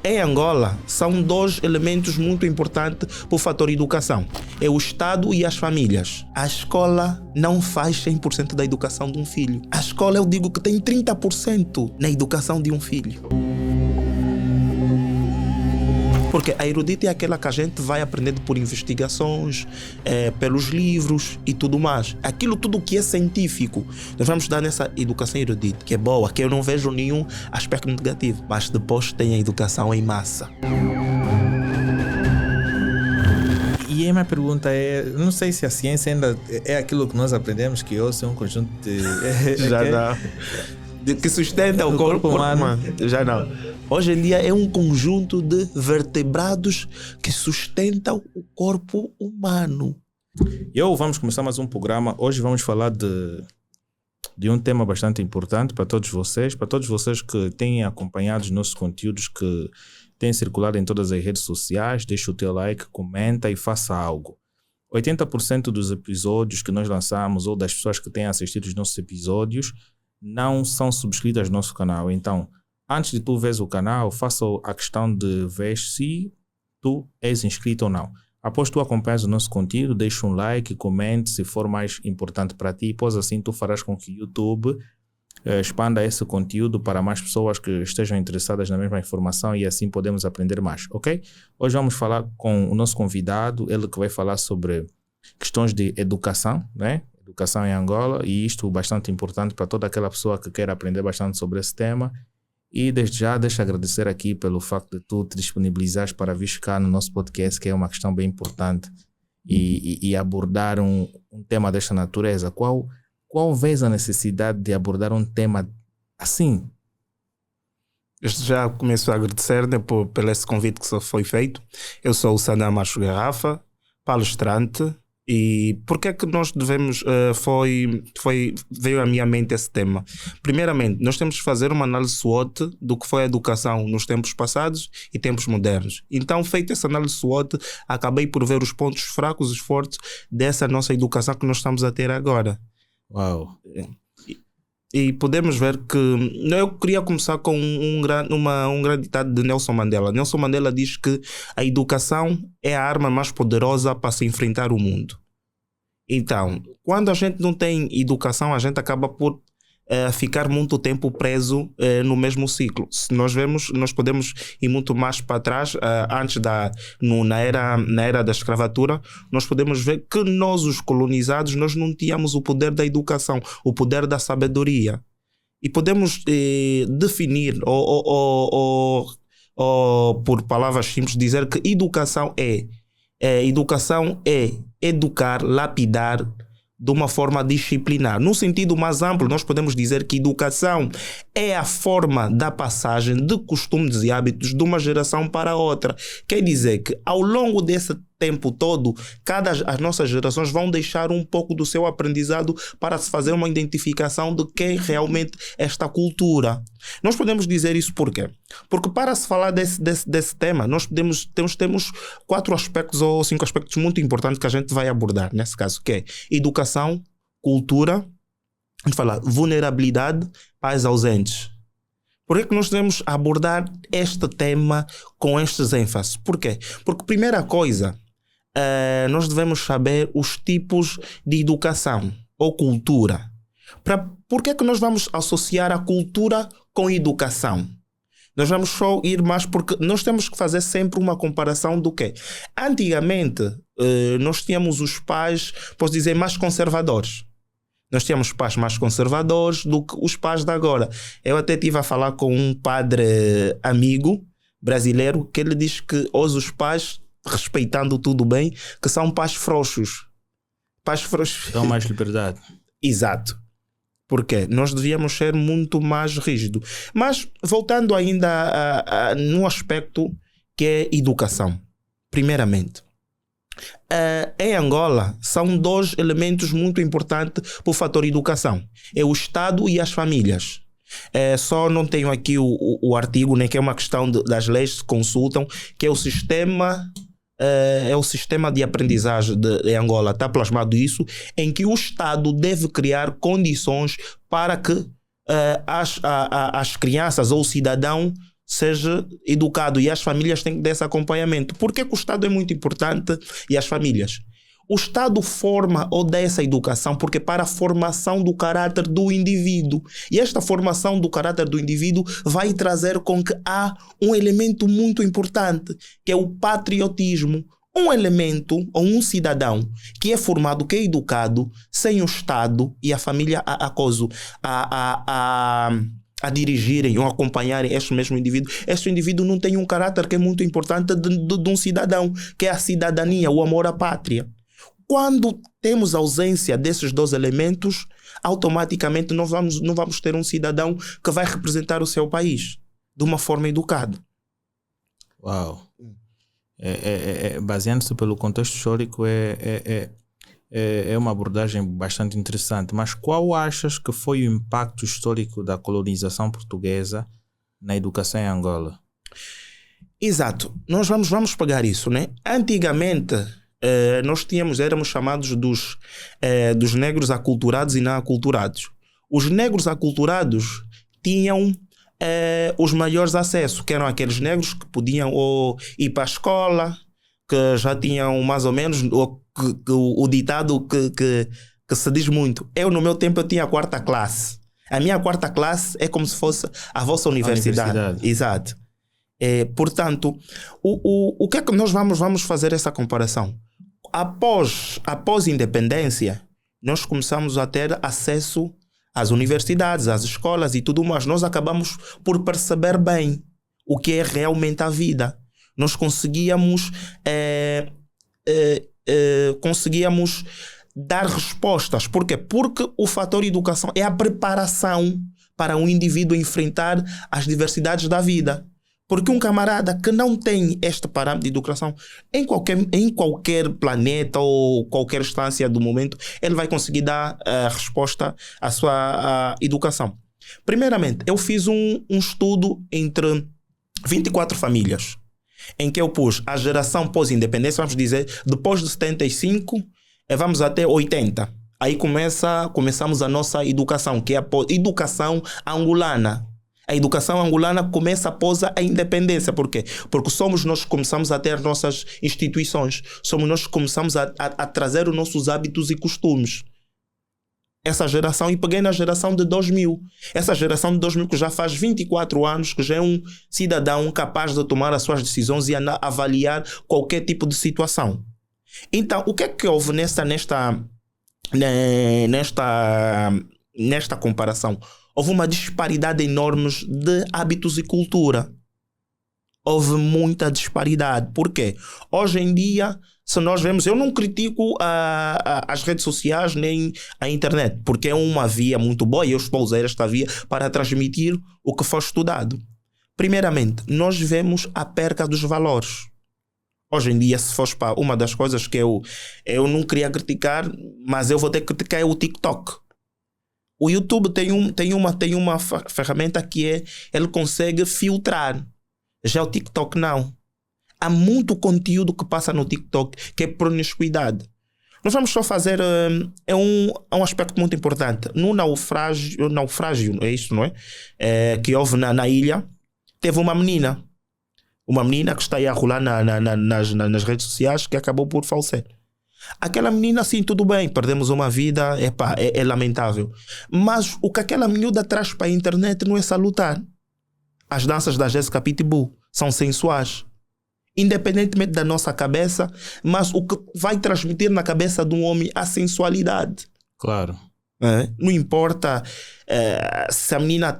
Em Angola, são dois elementos muito importantes para o fator educação. É o Estado e as famílias. A escola não faz 100% da educação de um filho. A escola, eu digo que tem 30% na educação de um filho. Porque a erudita é aquela que a gente vai aprendendo por investigações, pelos livros e tudo mais. Aquilo tudo que é científico, nós vamos dar nessa educação erudita, que é boa, que eu não vejo nenhum aspecto negativo. Mas depois tem a educação em massa. E aí minha pergunta é, não sei se a ciência ainda é aquilo que nós aprendemos, que hoje é um conjunto de... Já não. Que sustenta o corpo humano. Já não. Hoje em dia é um conjunto de vertebrados que sustentam o corpo humano. Vamos começar mais um programa. Hoje vamos falar de um tema bastante importante para todos vocês que têm acompanhado os nossos conteúdos que têm circulado em todas as redes sociais. Deixa o teu like, comenta e faça algo. 80% dos episódios que nós lançamos ou das pessoas que têm assistido os nossos episódios não são subscritas no nosso canal. Então, antes de tu veres o canal, faça a questão de ver se tu és inscrito ou não. Após tu acompanhas o nosso conteúdo, deixa um like, comente se for mais importante para ti, pois assim tu farás com que o YouTube expanda esse conteúdo para mais pessoas que estejam interessadas na mesma informação e assim podemos aprender mais, ok? Hoje vamos falar com o nosso convidado, ele que vai falar sobre questões de educação, né? Educação em Angola, e isto bastante importante para toda aquela pessoa que quer aprender bastante sobre esse tema. E desde já deixa agradecer aqui pelo facto de tu te disponibilizares para vir cá no nosso podcast, que é uma questão bem importante, e abordar um tema desta natureza. Qual vês a necessidade de abordar um tema assim? Eu já começo a agradecer, né, por esse convite que só foi feito. Eu sou o Sadam Macho Garrafa, palestrante. E por que é que nós devemos, veio à minha mente esse tema? Primeiramente, nós temos que fazer uma análise SWOT do que foi a educação nos tempos passados e tempos modernos. Então, feita essa análise SWOT, acabei por ver os pontos fracos e os fortes dessa nossa educação que nós estamos a ter agora. Uau! E podemos ver que... Eu queria começar com um grande ditado de Nelson Mandela. Nelson Mandela diz que a educação é a arma mais poderosa para se enfrentar o mundo. Então, quando a gente não tem educação, a gente acaba por ficar muito tempo preso no mesmo ciclo. Se nós vemos, nós podemos ir muito mais para trás, antes na era da escravatura, nós podemos ver que nós, os colonizados, nós não tínhamos o poder da educação, o poder da sabedoria. E podemos definir, ou por palavras simples, dizer que educação é educar, lapidar, de uma forma disciplinar. No sentido mais amplo, nós podemos dizer que educação é a forma da passagem de costumes e hábitos de uma geração para outra. Quer dizer que ao longo desse tempo todo, as nossas gerações vão deixar um pouco do seu aprendizado para se fazer uma identificação de quem realmente é esta cultura. Nós podemos dizer isso por quê? Porque para se falar desse tema, nós temos 4 aspectos ou 5 aspectos muito importantes que a gente vai abordar nesse caso, que é educação, cultura, a gente fala vulnerabilidade, pais ausentes. Por que nós devemos abordar este tema com estes ênfases? Por quê? Porque primeira coisa, nós devemos saber os tipos de educação ou cultura. Por que nós vamos associar a cultura com educação? Nós vamos só ir mais porque nós temos que fazer sempre uma comparação do quê? Antigamente, nós tínhamos os pais, posso dizer, mais conservadores. Nós tínhamos pais mais conservadores do que os pais de agora. Eu até estive a falar com um padre amigo brasileiro que ele diz que hoje os pais, respeitando tudo bem, que são pais frouxos. Pais frouxos. Dão mais liberdade. Exato. Porque nós devíamos ser muito mais rígidos. Mas voltando ainda no aspecto que é educação. Primeiramente, em Angola são 2 elementos muito importantes para o fator educação. É o Estado e as famílias. Só não tenho aqui o artigo, né, que é uma questão das leis que se consultam, que é o sistema... é o sistema de aprendizagem de Angola, está plasmado isso, em que o Estado deve criar condições para que as crianças ou o cidadão seja educado e as famílias têm que dar esse acompanhamento. Por que que o Estado é muito importante e as famílias? O Estado forma ou dá essa educação porque para a formação do caráter do indivíduo. E esta formação do caráter do indivíduo vai trazer com que há um elemento muito importante, que é o patriotismo. Um elemento ou um cidadão que é formado, que é educado, sem o Estado e a família a dirigirem ou acompanharem este mesmo indivíduo, este indivíduo não tem um caráter que é muito importante de um cidadão, que é a cidadania, o amor à pátria. Quando temos ausência desses dois elementos, automaticamente não vamos ter um cidadão que vai representar o seu país de uma forma educada. Uau! Baseando-se pelo contexto histórico, é uma abordagem bastante interessante. Mas qual achas que foi o impacto histórico da colonização portuguesa na educação em Angola? Exato. Nós vamos pegar isso, né? Antigamente, nós éramos chamados dos negros aculturados e não aculturados. Os negros aculturados tinham os maiores acessos, que eram aqueles negros que podiam ir para a escola, que já tinham mais ou menos o ditado que se diz muito. Eu, no meu tempo, eu tinha a 4ª classe. A minha 4ª classe é como se fosse a vossa universidade. Exato. Portanto, o que é que nós vamos fazer essa comparação? Após a independência, nós começamos a ter acesso às universidades, às escolas e tudo mais. Nós acabamos por perceber bem o que é realmente a vida. Nós conseguíamos dar respostas. Por quê? Porque o fator educação é a preparação para um indivíduo enfrentar as diversidades da vida. Porque um camarada que não tem este parâmetro de educação, em qualquer planeta ou qualquer instância do momento, ele vai conseguir dar a resposta à sua educação. Primeiramente, eu fiz um estudo entre 24 famílias, em que eu pus a geração pós-independência, vamos dizer, depois de 75, vamos até 80. Aí começamos a nossa educação, que é a educação angolana. A educação angolana começa após a independência. Por quê? Porque somos nós que começamos a ter nossas instituições. Somos nós que começamos a trazer os nossos hábitos e costumes. Essa geração, e peguei na geração de 2000. Essa geração de 2000 que já faz 24 anos, que já é um cidadão capaz de tomar as suas decisões e avaliar qualquer tipo de situação. Então, o que é que houve nesta comparação? Houve uma disparidade enorme de hábitos e cultura. Houve muita disparidade. Por quê? Hoje em dia, se nós vemos, eu não critico as redes sociais nem a internet, porque é uma via muito boa e eu estou a usar esta via para transmitir o que foi estudado. Primeiramente, nós vemos a perca dos valores. Hoje em dia, se fores para uma das coisas que eu não queria criticar, mas eu vou ter que criticar, é o TikTok. O YouTube tem uma ferramenta que ele consegue filtrar. Já o TikTok não. Há muito conteúdo que passa no TikTok que é promiscuidade. Nós vamos só fazer um aspecto muito importante. No naufrágio, é isso, não é? Que houve na ilha, teve uma menina que está aí a rolar nas redes sociais, que acabou por falecer. Aquela menina, sim, tudo bem, perdemos uma vida, é lamentável. Mas o que aquela miúda traz para a internet não é salutar. As danças da Jéssica Pitbull são sensuais. Independentemente da nossa cabeça, mas o que vai transmitir na cabeça de um homem a sensualidade. Claro. Não importa se a menina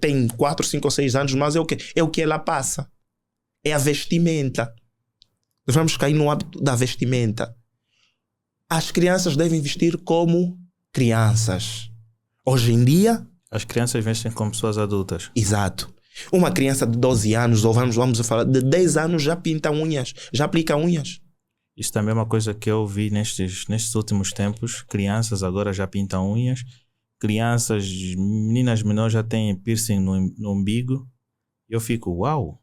tem 4, 5 ou 6 anos, mas é o que ela passa. É a vestimenta. Nós vamos cair no hábito da vestimenta. As crianças devem vestir como crianças. Hoje em dia... As crianças vestem como pessoas adultas. Exato. Uma criança de 12 anos, ou vamos falar, de 10 anos já pinta unhas, já aplica unhas. Isso também é uma coisa que eu vi nestes últimos tempos. Crianças agora já pintam unhas. Meninas menores já têm piercing no umbigo. Eu fico, uau!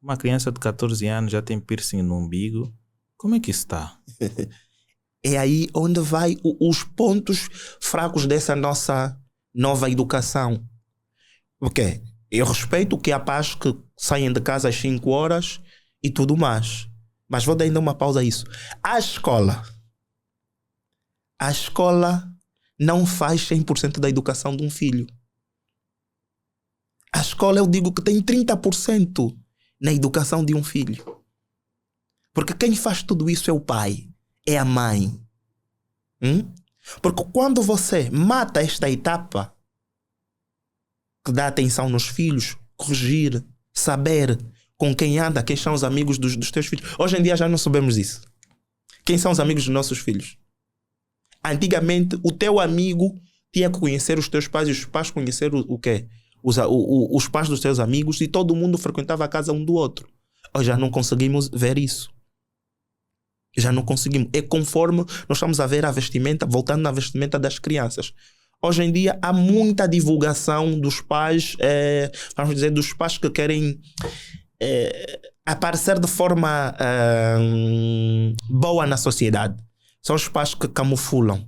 Uma criança de 14 anos já tem piercing no umbigo. Como é que isso está? É aí onde vai os pontos fracos dessa nossa nova educação. Ok? Eu respeito que há pais que saem de casa às 5 horas e tudo mais. Mas vou dar ainda uma pausa a isso. A escola não faz 100% da educação de um filho. A escola, eu digo que tem 30% na educação de um filho. Porque quem faz tudo isso é o pai, é a mãe. Porque quando você mata esta etapa que dá atenção nos filhos, corrigir, saber com quem anda, quem são os amigos dos teus filhos. Hoje em dia já não sabemos isso. Quem são os amigos dos nossos filhos? Antigamente, o teu amigo tinha que conhecer os teus pais e os pais conhecer o quê? Os pais dos teus amigos, e todo mundo frequentava a casa um do outro. Hoje já não conseguimos ver isso. Já não conseguimos. É conforme nós estamos a ver a vestimenta, voltando na vestimenta das crianças. Hoje em dia há muita divulgação dos pais, vamos dizer, dos pais que querem aparecer de forma boa na sociedade. São os pais que camuflam.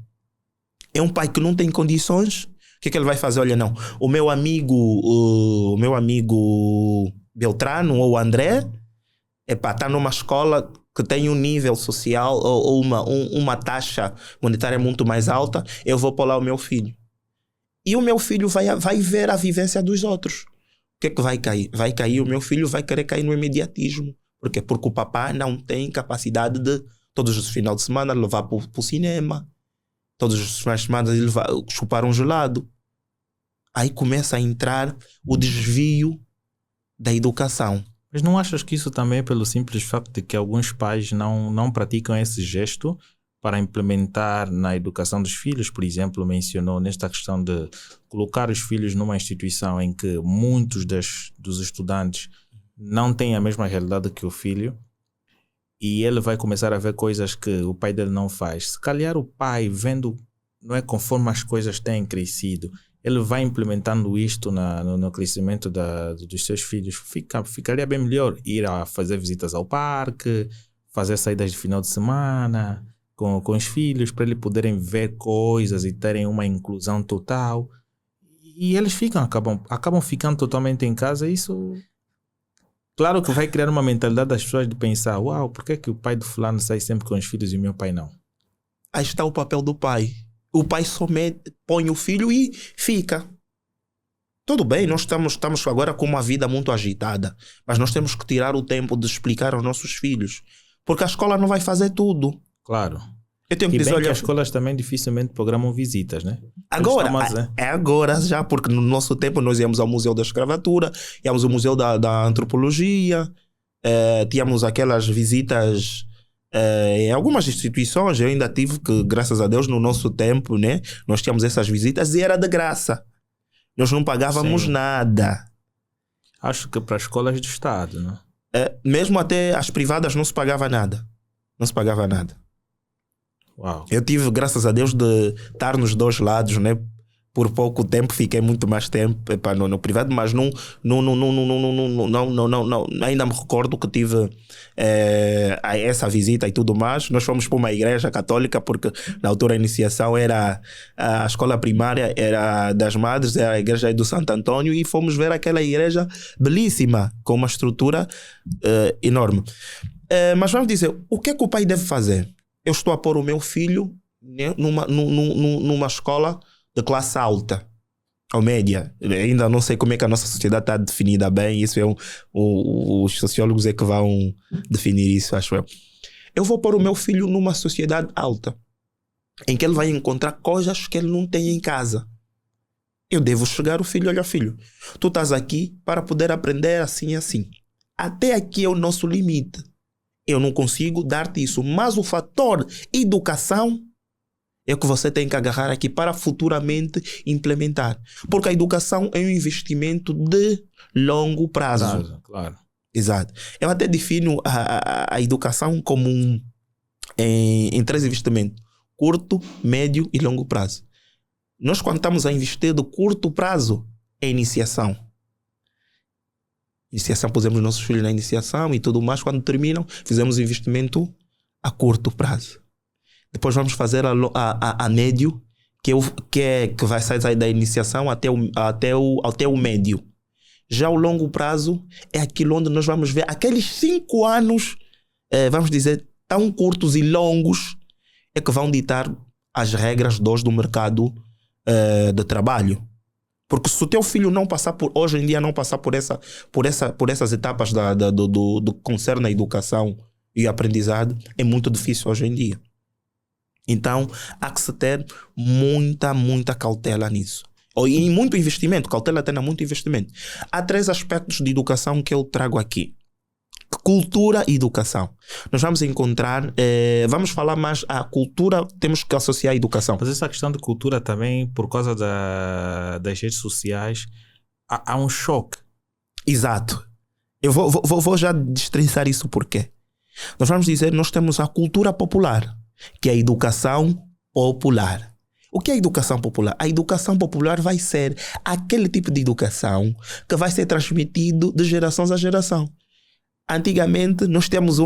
É um pai que não tem condições. O que é que ele vai fazer? Olha, não. O meu amigo Beltrano ou André está numa escola que tem um nível social ou uma taxa monetária muito mais alta. Eu vou pôr lá o meu filho. E o meu filho vai ver a vivência dos outros. O que é que vai cair? Vai cair, o meu filho vai querer cair no imediatismo. Por quê? Porque o papai não tem capacidade de, todos os finais de semana, levar para o cinema. Todos os finais de semana, ele vai chupar um gelado. Aí começa a entrar o desvio da educação. Mas não achas que isso também é pelo simples facto de que alguns pais não praticam esse gesto para implementar na educação dos filhos? Por exemplo, mencionou nesta questão de colocar os filhos numa instituição em que muitos dos estudantes não têm a mesma realidade que o filho, e ele vai começar a ver coisas que o pai dele não faz. Se calhar o pai, vendo, não é, conforme as coisas têm crescido, ele vai implementando isto no crescimento dos seus filhos. Ficaria bem melhor ir a fazer visitas ao parque, fazer saídas de final de semana com os filhos, para eles poderem ver coisas e terem uma inclusão total. E eles acabam ficando totalmente em casa. Isso, claro que vai criar uma mentalidade das pessoas de pensar: uau, por que é que o pai do fulano sai sempre com os filhos e o meu pai não? Aí está o papel do pai. O pai somente põe o filho e fica. Tudo bem, nós estamos agora com uma vida muito agitada, mas nós temos que tirar o tempo de explicar aos nossos filhos, porque a escola não vai fazer tudo. Claro. Eu tenho que dizer, olha, que as escolas também dificilmente programam visitas, né? Agora já, porque no nosso tempo nós íamos ao Museu da Escravatura, íamos ao Museu da Antropologia, tínhamos aquelas visitas em algumas instituições. Eu ainda tive que, graças a Deus, no nosso tempo, né, nós tínhamos essas visitas e era de graça. Nós não pagávamos nada. Acho que para escolas de Estado, né? Mesmo até as privadas não se pagava nada. Não se pagava nada. Uau. Eu tive, graças a Deus, de estar nos dois lados, né? Por pouco tempo, fiquei muito mais tempo no privado, mas não, ainda me recordo que tive essa visita e tudo mais. Nós fomos para uma igreja católica, porque na altura a iniciação era a escola primária, era das madres, era a igreja do Santo Antônio, e fomos ver aquela igreja belíssima, com uma estrutura enorme. Mas vamos dizer, o que é que o pai deve fazer? Eu estou a pôr o meu filho, né, numa escola de classe alta ou média. Ainda não sei como é que a nossa sociedade está definida bem. Isso os sociólogos é que vão definir isso, acho eu. Eu vou pôr o meu filho numa sociedade alta, em que ele vai encontrar coisas que ele não tem em casa. Eu devo chegar o filho: olha, filho, tu estás aqui para poder aprender assim e assim. Até aqui é o nosso limite. Eu não consigo dar-te isso, mas o fator educação é o que você tem que agarrar aqui para futuramente implementar. Porque a educação é um investimento de longo prazo. Claro. Exato. Eu até defino a educação como em três investimentos: curto, médio e longo prazo. Nós, quando estamos a investir de curto prazo, é iniciação. Iniciação, pusemos nossos filhos na iniciação e tudo mais. Quando terminam, fizemos investimento a curto prazo. Depois vamos fazer a médio, que vai sair da iniciação até o médio. Já o longo prazo é aquilo onde nós vamos ver aqueles 5 anos, vamos dizer, tão curtos e longos, é que vão ditar as regras de hoje do mercado de trabalho. Porque se o teu filho não passar hoje em dia não passar por essas etapas do que concerne a educação e a aprendizado, é muito difícil hoje em dia. Então há que se ter muita cautela nisso. E muito investimento, cautela tem muito investimento. Há 3 aspectos de educação que eu trago aqui. Cultura e educação. Nós vamos encontrar, vamos falar mais a cultura, temos que associar a educação. Mas essa questão de cultura também, por causa das redes sociais, há um choque. Exato. Eu vou já destrinçar isso porque nós vamos dizer, nós temos a cultura popular, que é a educação popular. O que é a educação popular? A educação popular vai ser aquele tipo de educação que vai ser transmitido de geração a geração. Antigamente nós temos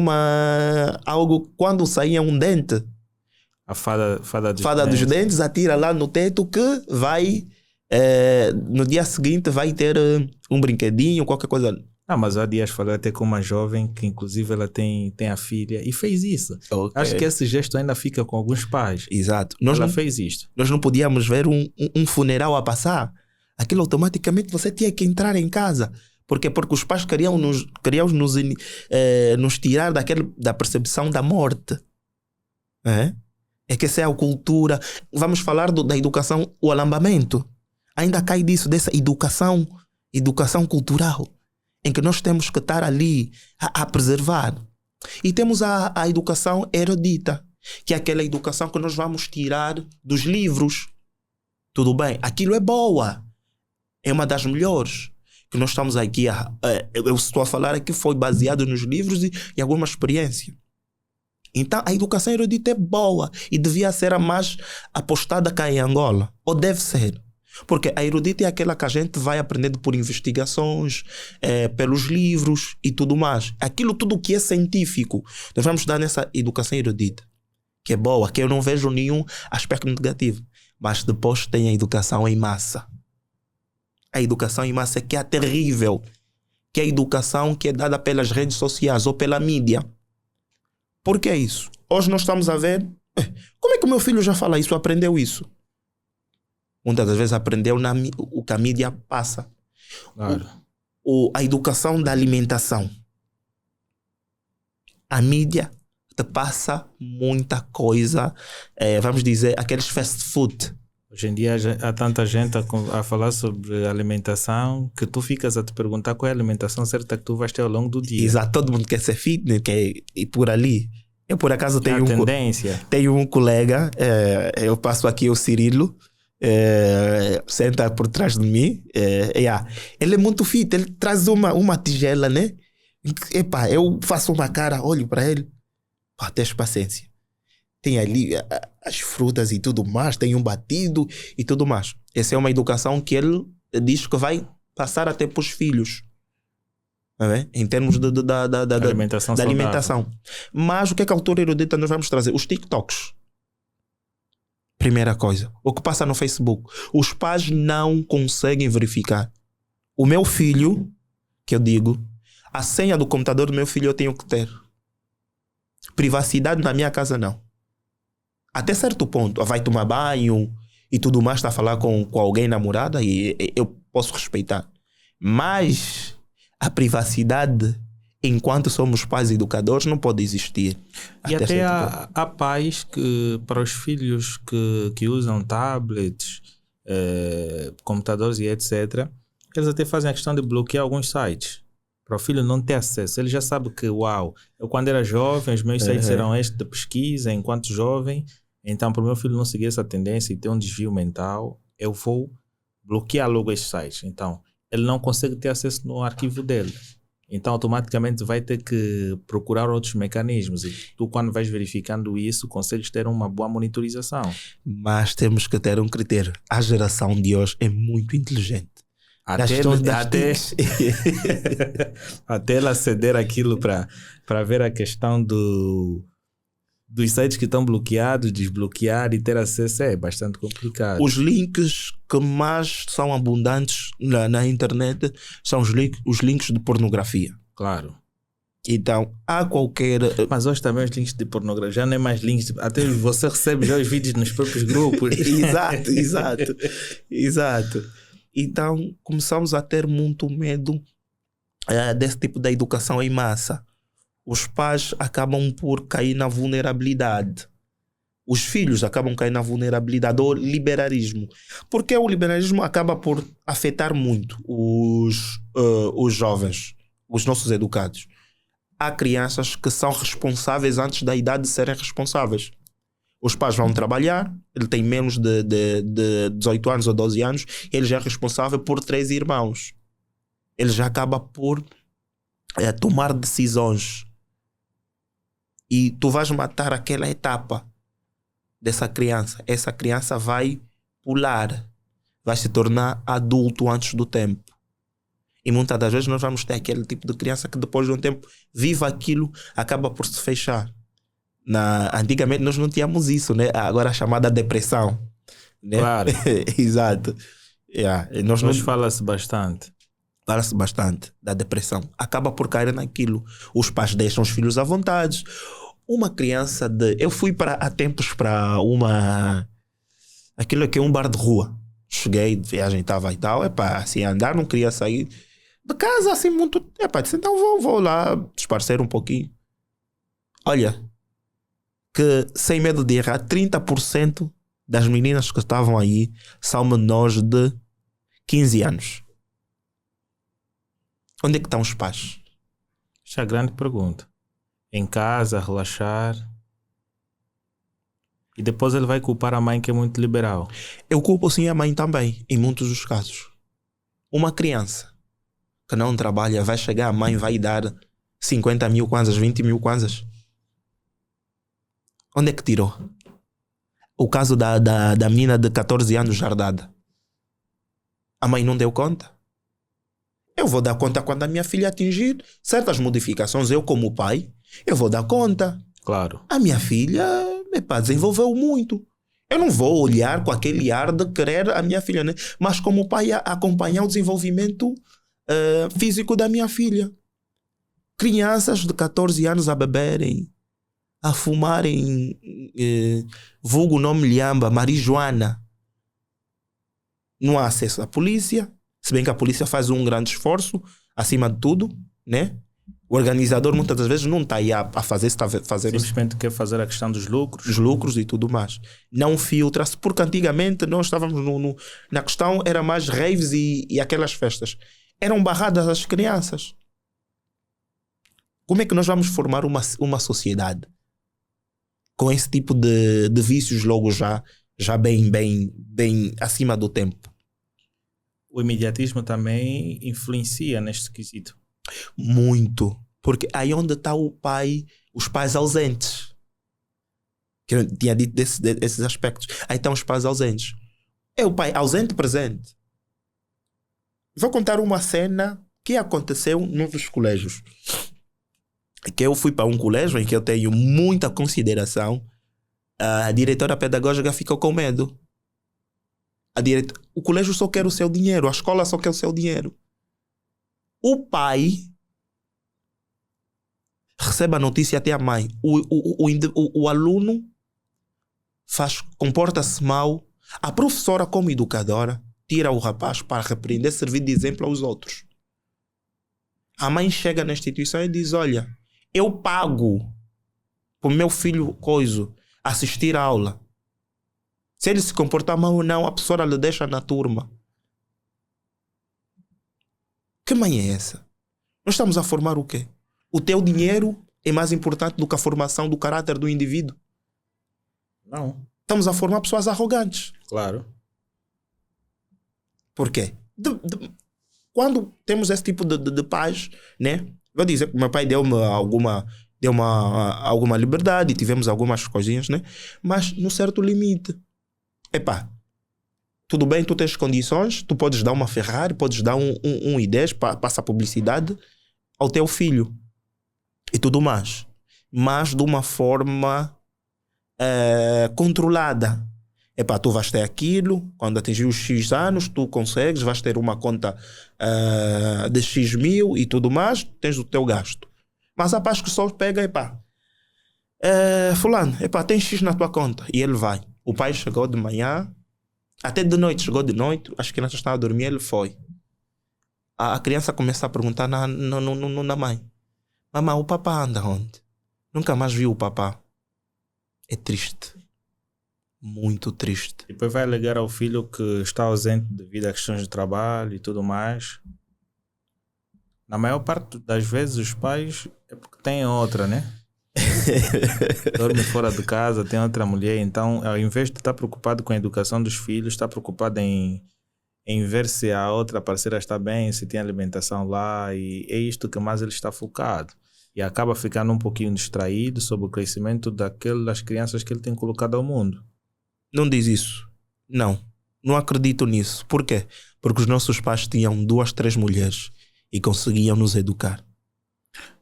algo quando saía um dente, a fada dos dentes atira lá no teto que vai no dia seguinte vai ter um brinquedinho, qualquer coisa. Mas há dias falei até com uma jovem que inclusive ela tem a filha e fez isso. Okay. Acho que esse gesto ainda fica com alguns pais. Exato. Ela fez isto. Nós não podíamos ver um funeral a passar. Aquilo automaticamente você tinha que entrar em casa. Porque os pais queriam nos tirar da percepção da morte. É que essa é a cultura. Vamos falar da educação, o alambamento. Ainda cai dessa educação cultural, em que nós temos que estar ali a preservar. E temos a educação erudita, que é aquela educação que nós vamos tirar dos livros. Tudo bem, aquilo é boa. É uma das melhores. Que nós estamos aqui eu estou a falar aqui foi baseado nos livros e alguma experiência. Então a educação erudita é boa e devia ser a mais apostada cá em Angola. Ou deve ser. Porque a erudita é aquela que a gente vai aprendendo por investigações, pelos livros e tudo mais. Aquilo tudo que é científico, nós vamos dar nessa educação erudita. Que é boa, que eu não vejo nenhum aspecto negativo. Mas depois tem a educação em massa. A educação em massa que é terrível. Que é a educação que é dada pelas redes sociais ou pela mídia. Por que isso? Hoje nós estamos a ver... Como é que o meu filho já fala isso? Aprendeu isso? Muitas das vezes aprendeu o que a mídia passa. Claro. A educação da alimentação. A mídia te passa muita coisa. Vamos dizer, aqueles fast food. Hoje em dia há tanta gente a falar sobre alimentação que tu ficas a te perguntar qual é a alimentação certa que tu vais ter ao longo do dia. Exato, todo mundo quer ser fitness, quer ir por ali. Eu por acaso tenho tenho um colega, eu passo aqui o Cirilo, senta por trás de mim. Ele é muito fit, ele traz uma tigela, né? Eu faço uma cara, olho para ele, tens paciência. Tem ali as frutas e tudo mais, tem um batido e tudo mais. Essa é uma educação que ele diz que vai passar até para os filhos. Em termos da alimentação. Mas o que é que a cultura erudita nós vamos trazer? Os TikToks. Primeira coisa. O que passa no Facebook. Os pais não conseguem verificar. O meu filho, que eu digo, a senha do computador do meu filho eu tenho que ter. Privacidade na minha casa não. Até certo ponto, vai tomar banho e tudo mais, está a falar com alguém namorada e eu posso respeitar. Mas a privacidade, enquanto somos pais educadores, não pode existir. E até há pais que, para os filhos que usam tablets, computadores e etc., eles até fazem a questão de bloquear alguns sites. Para o filho não ter acesso. Ele já sabe que, eu quando era jovem, os meus sites eram estes de pesquisa, enquanto jovem. Então, para o meu filho não seguir essa tendência e ter um desvio mental, eu vou bloquear logo estes sites. Então, ele não consegue ter acesso no arquivo dele. Então, automaticamente vai ter que procurar outros mecanismos. E tu, quando vais verificando isso, consegues ter uma boa monitorização. Mas temos que ter um critério. A geração de hoje é muito inteligente. Até ela ceder aquilo para ver a questão do dos sites que estão bloqueados, desbloquear e ter acesso é bastante complicado. Os links que mais são abundantes na internet são os links de pornografia. Claro. Então, há qualquer... Mas hoje também os links de pornografia, já não é mais links, até você recebe já os vídeos nos próprios grupos. Exato. Então, começamos a ter muito medo desse tipo de educação em massa. Os pais acabam por cair na vulnerabilidade. Os filhos acabam caindo na vulnerabilidade ou liberalismo. Porque o liberalismo acaba por afetar muito os jovens, os nossos educados. Há crianças que são responsáveis antes da idade de serem responsáveis. Os pais vão trabalhar, ele tem menos de 18 anos ou 12 anos, ele já é responsável por 3 irmãos. Ele já acaba por tomar decisões. E tu vais matar aquela etapa dessa criança. Essa criança vai pular, vai se tornar adulto antes do tempo. E muitas das vezes nós vamos ter aquele tipo de criança que depois de um tempo vive aquilo, acaba por se fechar. Antigamente nós não tínhamos isso, né? Agora a chamada depressão, né? Claro. Exato. Nós fala-se bastante. Fala-se bastante da depressão. Acaba por cair naquilo. Os pais deixam os filhos à vontade. Uma criança eu fui há tempos para aquilo que é um bar de rua. Cheguei de viagem, estava e tal. Assim, andar, não queria sair de casa assim muito. Disse, então vou lá esparcer um pouquinho. Olha, que sem medo de errar, 30% das meninas que estavam aí são menores de 15 anos. Onde é que estão os pais? Essa é a grande pergunta. Em casa, relaxar. E depois ele vai culpar a mãe que é muito liberal. Eu culpo sim a mãe também, em muitos dos casos. Uma criança que não trabalha, vai chegar, a mãe vai dar 50 mil kwanzas, 20 mil kwanzas. Onde é que tirou? O caso da menina de 14 anos jardada. A mãe não deu conta. Eu vou dar conta quando a minha filha atingir certas modificações. Eu, como pai, eu vou dar conta. Claro. A minha filha, desenvolveu muito. Eu não vou olhar com aquele ar de querer a minha filha, né? Mas como pai, acompanhar o desenvolvimento físico da minha filha. Crianças de 14 anos a beberem, a fumarem vulgo nome lhamba, marijuana. Não há acesso à polícia. Se bem que a polícia faz um grande esforço, acima de tudo, né? O organizador muitas das vezes não está aí a fazer, está fazendo... Simplesmente quer fazer a questão dos lucros. Os lucros e tudo mais. Não filtra-se, porque antigamente nós estávamos na questão, era mais raves e aquelas festas. Eram barradas as crianças. Como é que nós vamos formar uma sociedade com esse tipo de vícios logo já bem acima do tempo? O imediatismo também influencia neste quesito. Muito. Porque aí onde está o pai, os pais ausentes. Que eu tinha dito desses aspectos. Aí estão os pais ausentes. É o pai ausente presente. Vou contar uma cena que aconteceu num dos colégios. Que eu fui para um colégio em que eu tenho muita consideração. A diretora pedagógica ficou com medo. O colégio só quer o seu dinheiro. A escola só quer o seu dinheiro. O pai recebe a notícia até a mãe. O aluno comporta-se mal. A professora, como educadora, tira o rapaz para repreender, servir de exemplo aos outros. A mãe chega na instituição e diz: olha, eu pago para o meu filho assistir a aula. Se ele se comportar mal ou não, a professora lhe deixa na turma. Que mãe é essa? Nós estamos a formar o quê? O teu dinheiro é mais importante do que a formação do caráter do indivíduo? Não. Estamos a formar pessoas arrogantes. Claro. Por quê? Quando temos esse tipo de pais, né? Vou dizer que meu pai deu-me alguma liberdade, tivemos algumas coisinhas, né? Mas no certo limite. Tudo bem, tu tens condições, tu podes dar uma Ferrari, podes dar um i10, passa publicidade ao teu filho e tudo mais. Mas de uma forma controlada. Epá, tu vais ter aquilo, quando atingir os X anos, tu consegues, vais ter uma conta de X mil e tudo mais, tens o teu gasto. Mas há pais que só pega, epá, fulano, epá, tem X na tua conta, e ele vai. O pai chegou de manhã, até de noite, chegou de noite, as crianças estavam a dormir, ele foi. A criança começa a perguntar na mãe: mamãe, o papá anda onde? Nunca mais viu o papá. É triste. Muito triste. Depois vai alegar ao filho que está ausente devido a questões de trabalho e tudo mais. Na maior parte das vezes os pais é porque têm outra, né? Dorme fora de casa, tem outra mulher. Então, ao invés de estar preocupado com a educação dos filhos, está preocupado em ver se a outra parceira está bem, se tem alimentação lá. E é isto que mais ele está focado. E acaba ficando um pouquinho distraído sobre o crescimento daquelas crianças que ele tem colocado ao mundo. Não diz isso. Não acredito nisso. Por quê? Porque os nossos pais tinham 2, 3 mulheres e conseguiam nos educar.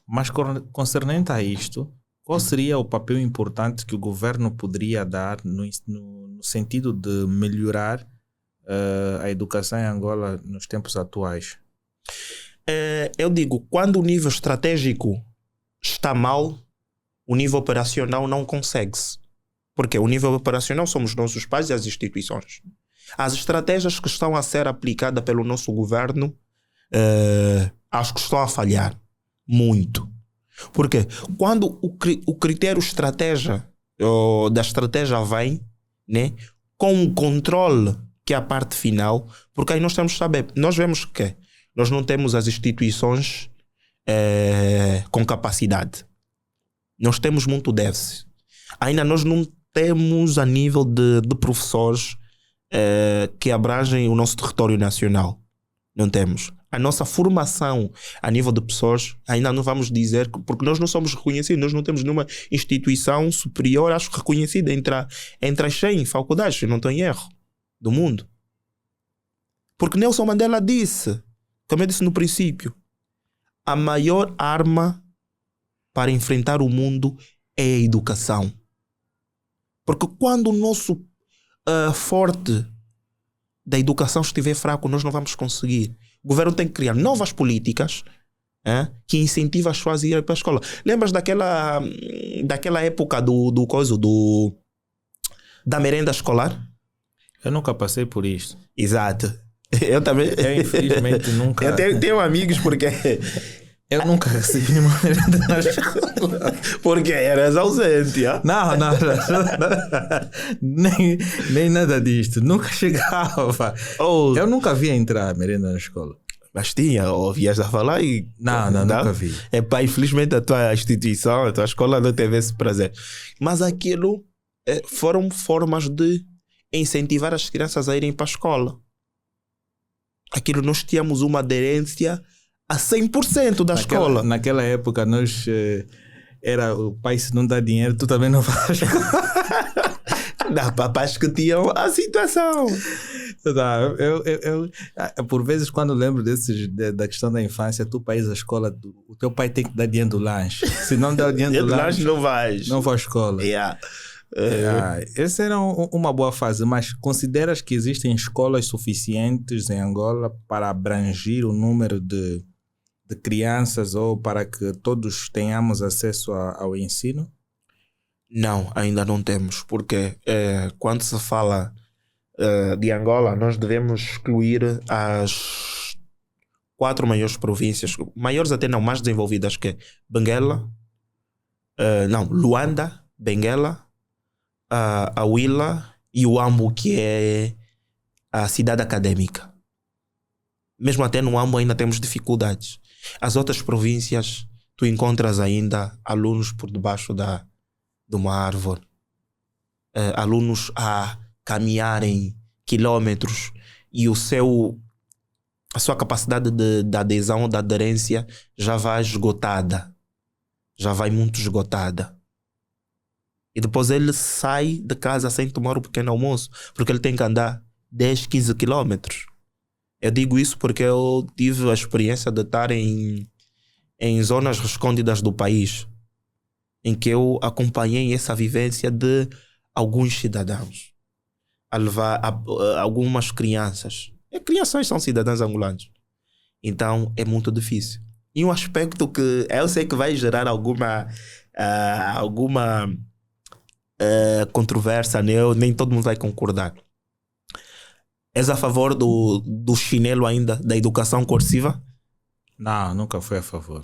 Mas concernente a isto, qual seria o papel importante que o governo poderia dar no sentido de melhorar a educação em Angola nos tempos atuais? Eu digo, quando o nível estratégico está mal, o nível operacional não consegue-se. Porque o nível operacional somos nós os pais e as instituições. As estratégias que estão a ser aplicadas pelo nosso governo, acho que estão a falhar muito. Porque quando o critério estratégia da estratégia vem, né, com o controle, que é a parte final, porque aí nós temos que saber, nós vemos que nós não temos as instituições com capacidade. Nós temos muito déficit. Ainda nós não temos a nível de professores que abrangem o nosso território nacional. Não temos. A nossa formação a nível de pessoas, ainda não vamos dizer, porque nós não somos reconhecidos, nós não temos nenhuma instituição superior, acho, reconhecida entre as 100 faculdades, se não estou em erro, do mundo. Porque Nelson Mandela disse, como eu disse no princípio, a maior arma para enfrentar o mundo é a educação. Porque quando o nosso forte da educação estiver fraco, nós não vamos conseguir. O governo tem que criar novas políticas que incentivam as pessoas a irem para a escola. Lembras daquela época da merenda escolar? Eu nunca passei por isto. Exato. Eu também. Eu infelizmente nunca. Eu tenho amigos porque eu nunca recebi nenhuma merenda na escola. Porque eras ausente, Não. Nem nada disto. Nunca chegava. Eu nunca vi entrar merenda na escola. Mas tinha, ouvias a falar e... Não, nunca vi. Epá, infelizmente a tua instituição, a tua escola não teve esse prazer. Mas aquilo foram formas de incentivar as crianças a irem para a escola. Aquilo nós tínhamos uma aderência a 100% da escola. Naquela época nós era o pai, se não dá dinheiro, tu também não vais. Dá papais que tinham a situação. Eu por vezes quando lembro da questão da infância, tu para ir à escola, o teu pai tem que dar dinheiro do lanche. Se não der o dinheiro do lanche, não vais. Não vai à escola. Essa era uma boa fase, mas consideras que existem escolas suficientes em Angola para abranger o número de crianças ou para que todos tenhamos acesso ao ensino? Não, ainda não temos, porque quando se fala de Angola, nós devemos excluir as 4 maiores províncias, maiores até não, mais desenvolvidas, que é Benguela, Luanda, Benguela, a Huila e o Ambo, que é a cidade acadêmica. Mesmo até no Ambo ainda temos dificuldades. As outras províncias, tu encontras ainda alunos por debaixo de uma árvore. Alunos a caminharem quilómetros e a sua capacidade de adesão, de aderência já vai esgotada. Já vai muito esgotada. E depois ele sai de casa sem tomar o pequeno almoço, porque ele tem que andar 10, 15 quilómetros. Eu digo isso porque eu tive a experiência de estar em zonas recônditas do país. em que eu acompanhei essa vivência de alguns cidadãos a levar algumas crianças. Crianças são cidadãos angolanos. Então é muito difícil. E um aspecto que eu sei que vai gerar alguma controvérsia, né? Nem todo mundo vai concordar. És a favor do chinelo ainda, da educação cursiva? Não, nunca fui a favor.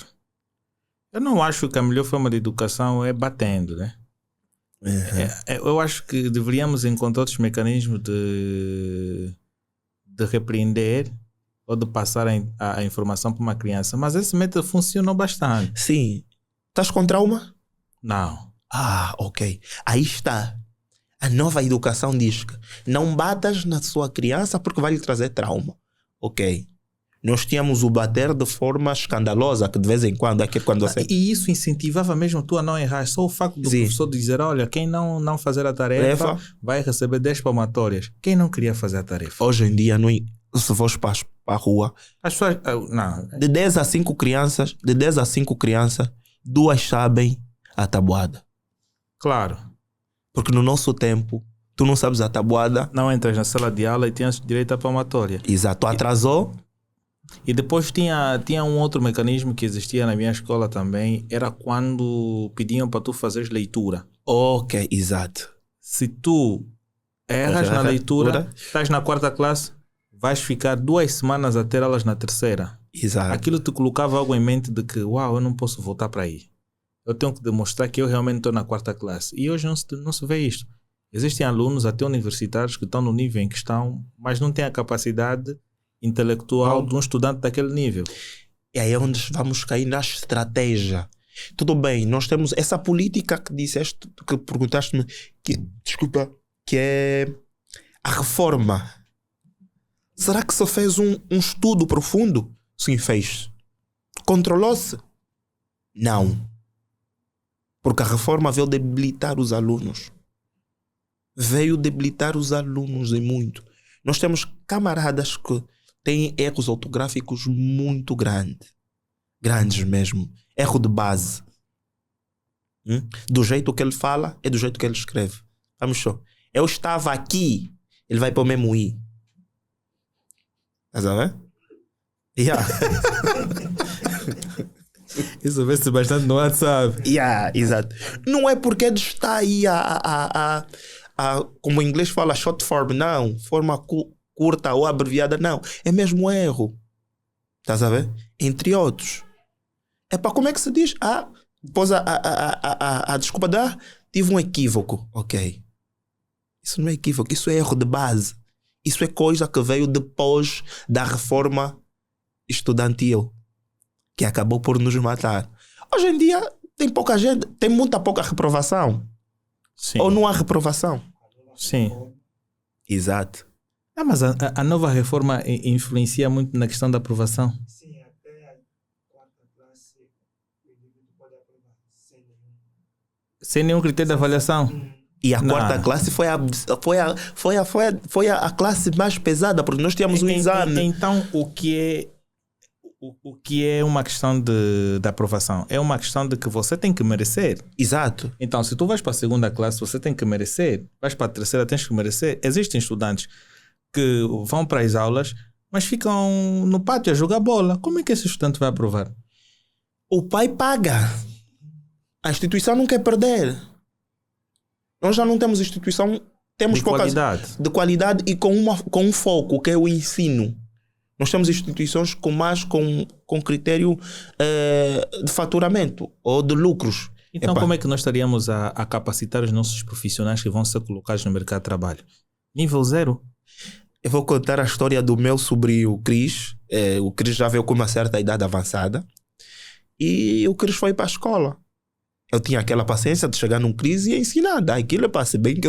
Eu não acho que a melhor forma de educação é batendo, né? Eu acho que deveríamos encontrar outros mecanismos de repreender ou de passar a informação para uma criança. Mas esse método funcionou bastante. Sim. Estás com trauma? Não. Ok. Aí está. A nova educação diz que não batas na sua criança porque vai lhe trazer trauma. Ok. Nós tínhamos o bater de forma escandalosa, que de vez em quando, você... E isso incentivava mesmo tu a não errar. Só o facto do professor dizer, olha, quem não fazer a tarefa vai receber 10 palmatórias. Quem não queria fazer a tarefa? Hoje em dia, se fores para a rua, as pessoas, não. De 10 a 5 crianças, 2 sabem a tabuada. Claro. Porque no nosso tempo, tu não sabes a tabuada. Não entras na sala de aula e tens direito à palmatória. Exato, atrasou. E depois tinha um outro mecanismo que existia na minha escola também, era quando pediam para tu fazeres leitura. Ok, exato. Se tu erras na leitura, estás na 4ª classe, vais ficar 2 semanas a ter aulas na 3ª. Exato. Aquilo te colocava algo em mente de que, eu não posso voltar para aí. Eu tenho que demonstrar que eu realmente estou na 4ª classe. E hoje não se vê isto. Existem alunos, até universitários, que estão no nível em que estão, mas não têm a capacidade intelectual de um estudante daquele nível. E aí é onde vamos cair na estratégia. Tudo bem, nós temos essa política que disseste, que perguntaste-me, que é a reforma. Será que se fez um estudo profundo? Sim, fez. Controlou-se? Não. Porque a reforma veio debilitar os alunos. Veio debilitar os alunos e muito. Nós temos camaradas que têm erros ortográficos muito grandes. Grandes mesmo. Erro de base. Do jeito que ele fala, é do jeito que ele escreve. Vamos só. Eu estava aqui. Ele vai para o mesmo I. Estás a ver? Yeah. Isso vê-se bastante no WhatsApp. Exato. Não é porque ele está aí como o inglês fala, short form, não. Forma curta ou abreviada, não. É mesmo erro. Estás a ver? Entre outros. Como é que se diz? Depois a desculpa tive um equívoco. Ok. Isso não é equívoco, isso é erro de base. Isso é coisa que veio depois da reforma estudantil, que acabou por nos matar. Hoje em dia tem pouca gente, tem muita pouca reprovação. Sim. Ou não há reprovação. Sim. Exato. Mas a nova reforma influencia muito na questão da aprovação. Sim, até a 4ª classe o indivíduo pode aprovar sem nenhum critério de avaliação. E a 4ª classe foi a classe mais pesada, porque nós tínhamos um exame. Então, o que é uma questão de aprovação? É uma questão de que você tem que merecer. Exato. Então, se tu vais para a 2ª classe, você tem que merecer. Vais para a 3ª, tens que merecer. Existem estudantes que vão para as aulas, mas ficam no pátio a jogar bola. Como é que esse estudante vai aprovar? O pai paga. A instituição não quer perder. Nós já não temos instituição, temos de qualidade e com um foco, que é o ensino. Nós temos instituições com critério de faturamento ou de lucros. Então, como é que nós estaríamos a capacitar os nossos profissionais que vão ser colocados no mercado de trabalho? Nível 0? Eu vou contar a história do meu sobrinho, o Cris. O Cris já veio com uma certa idade avançada. E o Cris foi para a escola. Eu tinha aquela paciência de chegar num crise e ensinar. Aquilo passe bem que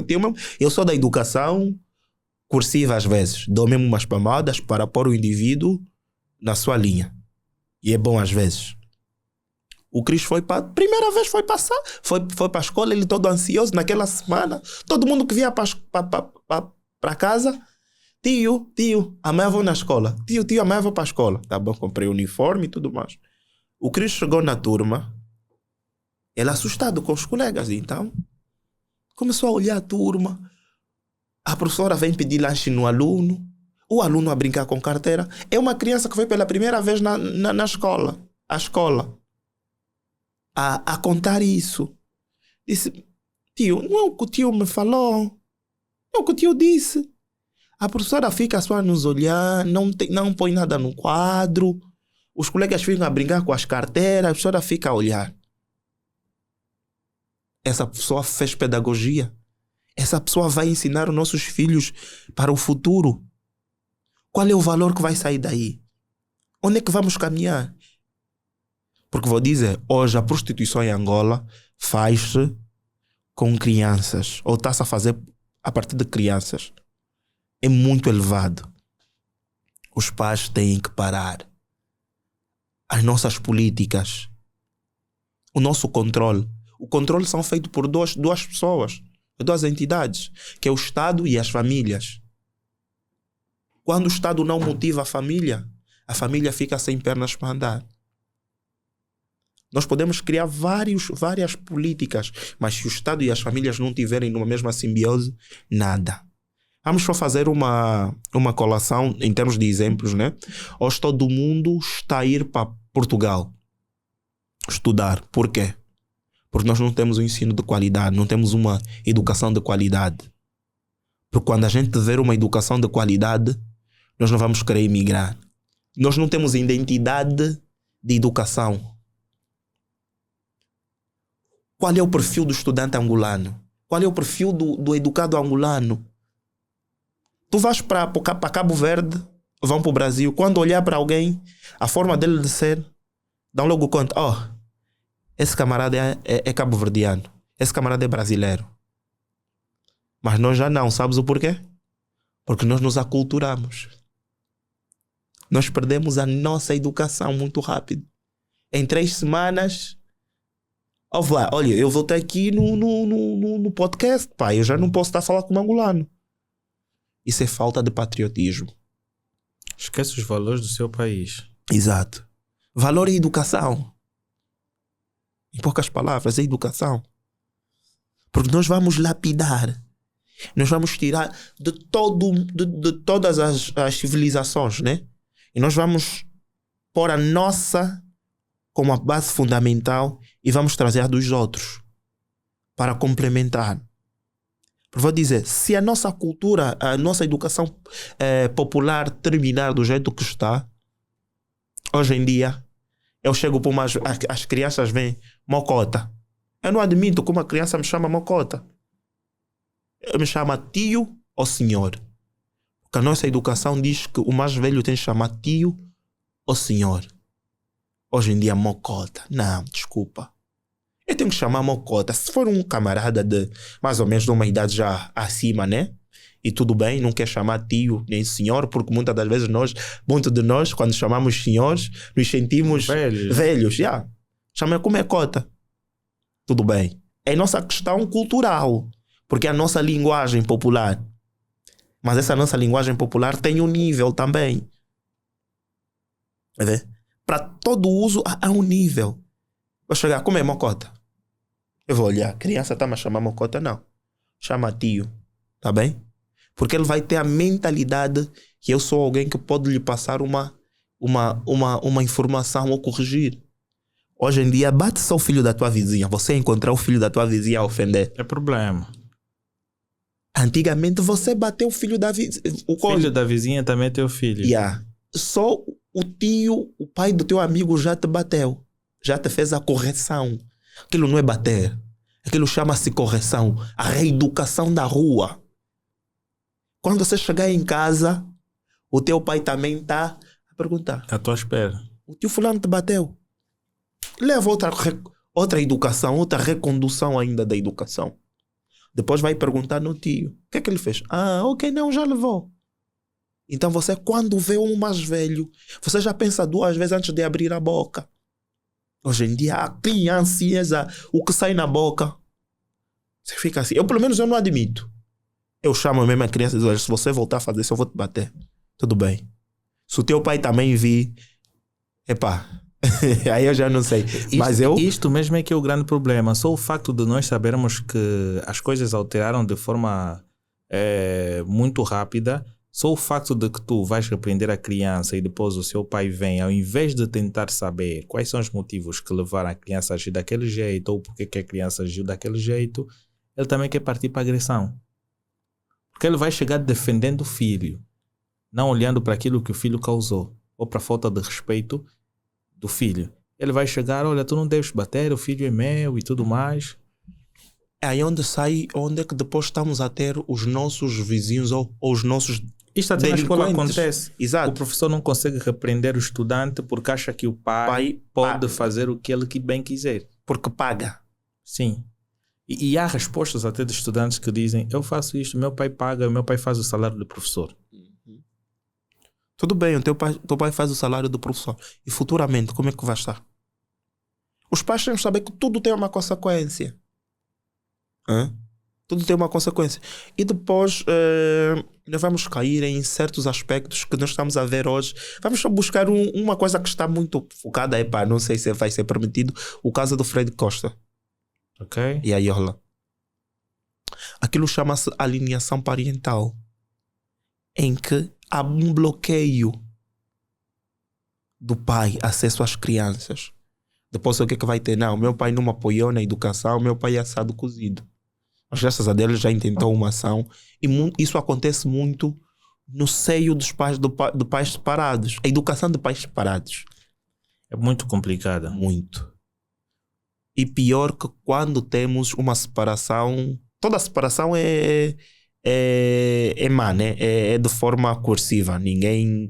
eu sou da educação cursiva às vezes. Dou mesmo umas pamadas para pôr o indivíduo na sua linha. E é bom às vezes. O Cris primeira vez foi passar. Foi para a escola, ele todo ansioso naquela semana. Todo mundo que vinha para casa. Tio, amanhã vou na escola. Tio, amanhã vou para a escola. Tá bom, comprei o uniforme e tudo mais. O Cris chegou na turma. Ele assustado com os colegas, então começou a olhar a turma. A professora vem pedir lanche no aluno, o aluno a brincar com carteira. É uma criança que foi pela primeira vez na escola, a contar isso. Disse, tio, não é o que o tio me falou, não é o que o tio disse. A professora fica só a nos olhar, não põe nada no quadro, os colegas ficam a brincar com as carteiras, a professora fica a olhar. Essa pessoa fez pedagogia. Essa pessoa vai ensinar os nossos filhos para o futuro. Qual é o valor que vai sair daí? Onde é que vamos caminhar? Porque vou dizer, hoje a prostituição em Angola faz-se com crianças, ou está-se a fazer a partir de crianças. É muito elevado. Os pais têm que parar. As nossas políticas, o nosso controle. O controle são feitos por duas pessoas, duas entidades, que é o Estado e as famílias. Quando o Estado não motiva a família fica sem pernas para andar. Nós podemos criar várias políticas, mas se o Estado e as famílias não tiverem numa mesma simbiose, nada. Vamos só fazer uma colação em termos de exemplos, né? Hoje todo mundo está a ir para Portugal estudar. Por quê? Porque nós não temos um ensino de qualidade, não temos uma educação de qualidade. Porque quando a gente tiver uma educação de qualidade, nós não vamos querer emigrar. Nós não temos identidade de educação. Qual é o perfil do estudante angolano? Qual é o perfil do educado angolano? Tu vais para Cabo Verde, vão para o Brasil, quando olhar para alguém, a forma dele de ser, dão logo conta, esse camarada é cabo-verdiano, esse camarada é brasileiro. Mas nós já não, sabes o porquê? Porque nós nos aculturamos. Nós perdemos a nossa educação muito rápido. Em 3 semanas, olha, eu voltei aqui no podcast, pá, eu já não posso estar a falar como angolano. Isso é falta de patriotismo. Esquece os valores do seu país. Exato. Valor e educação. Em poucas palavras, é educação. Porque nós vamos lapidar. Nós vamos tirar de todas as civilizações, né? E nós vamos pôr a nossa como a base fundamental e vamos trazer a dos outros para complementar. Porque vou dizer, se a nossa cultura, a nossa educação popular terminar do jeito que está, hoje em dia, eu chego para as crianças vêm mocota. Eu não admito que uma criança me chama mocota. Me chama tio ou senhor. Porque a nossa educação diz que o mais velho tem que chamar tio ou senhor. Hoje em dia, mocota. Não, desculpa. Eu tenho que chamar mocota. Se for um camarada de mais ou menos de uma idade já acima, né? E tudo bem, não quer chamar tio nem senhor, porque muitas das vezes muitos de nós, quando chamamos senhores, nos sentimos velhos. Yeah. Chama como é cota. Tudo bem. É nossa questão cultural, porque é a nossa linguagem popular. Mas essa nossa linguagem popular tem um nível também. Para todo uso há um nível. Vou chegar, como é mocota? Eu vou olhar, a criança está-me a chamar mocota? Não. Chama tio. Tá bem? Porque ele vai ter a mentalidade que eu sou alguém que pode lhe passar uma informação ou corrigir. Hoje em dia, bate só o filho da tua vizinha. Você encontrar o filho da tua vizinha a ofender. É problema. Antigamente, você bateu o filho da vizinha. O filho da vizinha também é teu filho. Yeah. Só o tio, o pai do teu amigo já te bateu. Já te fez a correção. Aquilo não é bater. Aquilo chama-se correção. A reeducação da rua. Quando você chegar em casa, o teu pai também está a perguntar. À tua espera. O tio fulano te bateu. Leva outra educação, outra recondução ainda da educação. Depois vai perguntar no tio. O que é que ele fez? Ok, não, já levou. Então você, quando vê um mais velho, você já pensa 2 vezes antes de abrir a boca. Hoje em dia, a criança, o que sai na boca, você fica assim. Eu, pelo menos, eu não admito. Eu chamo a mesma criança e digo, se você voltar a fazer isso, eu vou te bater. Tudo bem. Se o teu pai também vir, Aí eu já não sei. Mas eu... Isto mesmo é que é o grande problema. Só o facto de nós sabermos que as coisas alteraram de forma muito rápida, só o facto de que tu vais repreender a criança e depois o seu pai vem, ao invés de tentar saber quais são os motivos que levaram a criança a agir daquele jeito ou porque que a criança agiu daquele jeito, ele também quer partir para a agressão. Porque ele vai chegar defendendo o filho, não olhando para aquilo que o filho causou ou para a falta de respeito do filho. Ele vai chegar, olha, tu não deves bater, o filho é meu e tudo mais. É aí onde é que depois estamos a ter os nossos vizinhos ou os nossos Isto até na escola delinquentes. acontece. Exato. O professor não consegue repreender o estudante porque acha que o pai pode fazer o que ele bem quiser. Porque paga. Sim. E há respostas até de estudantes que dizem, eu faço isto, meu pai paga, meu pai faz o salário do professor. Tudo bem, o teu pai faz o salário do professor. E futuramente, como é que vai estar? Os pais têm que saber que tudo tem uma consequência. Tudo tem uma consequência. E depois nós vamos cair em certos aspectos que nós estamos a ver hoje. Vamos só buscar uma coisa que está muito focada. Não sei se vai ser permitido. O caso do Fred Costa. Ok. E a Yola. Aquilo chama-se alienação parental. Em que há um bloqueio do pai acesso às crianças. Depois o que é que vai ter? Não, meu pai não me apoiou na educação, meu pai é assado cozido. Mas graças a Deus já intentou uma ação. E isso acontece muito no seio dos pais de pais separados. A educação de pais separados. É muito complicada. Muito. E pior que quando temos uma separação... Toda separação é má, né? É de forma coerciva. Ninguém...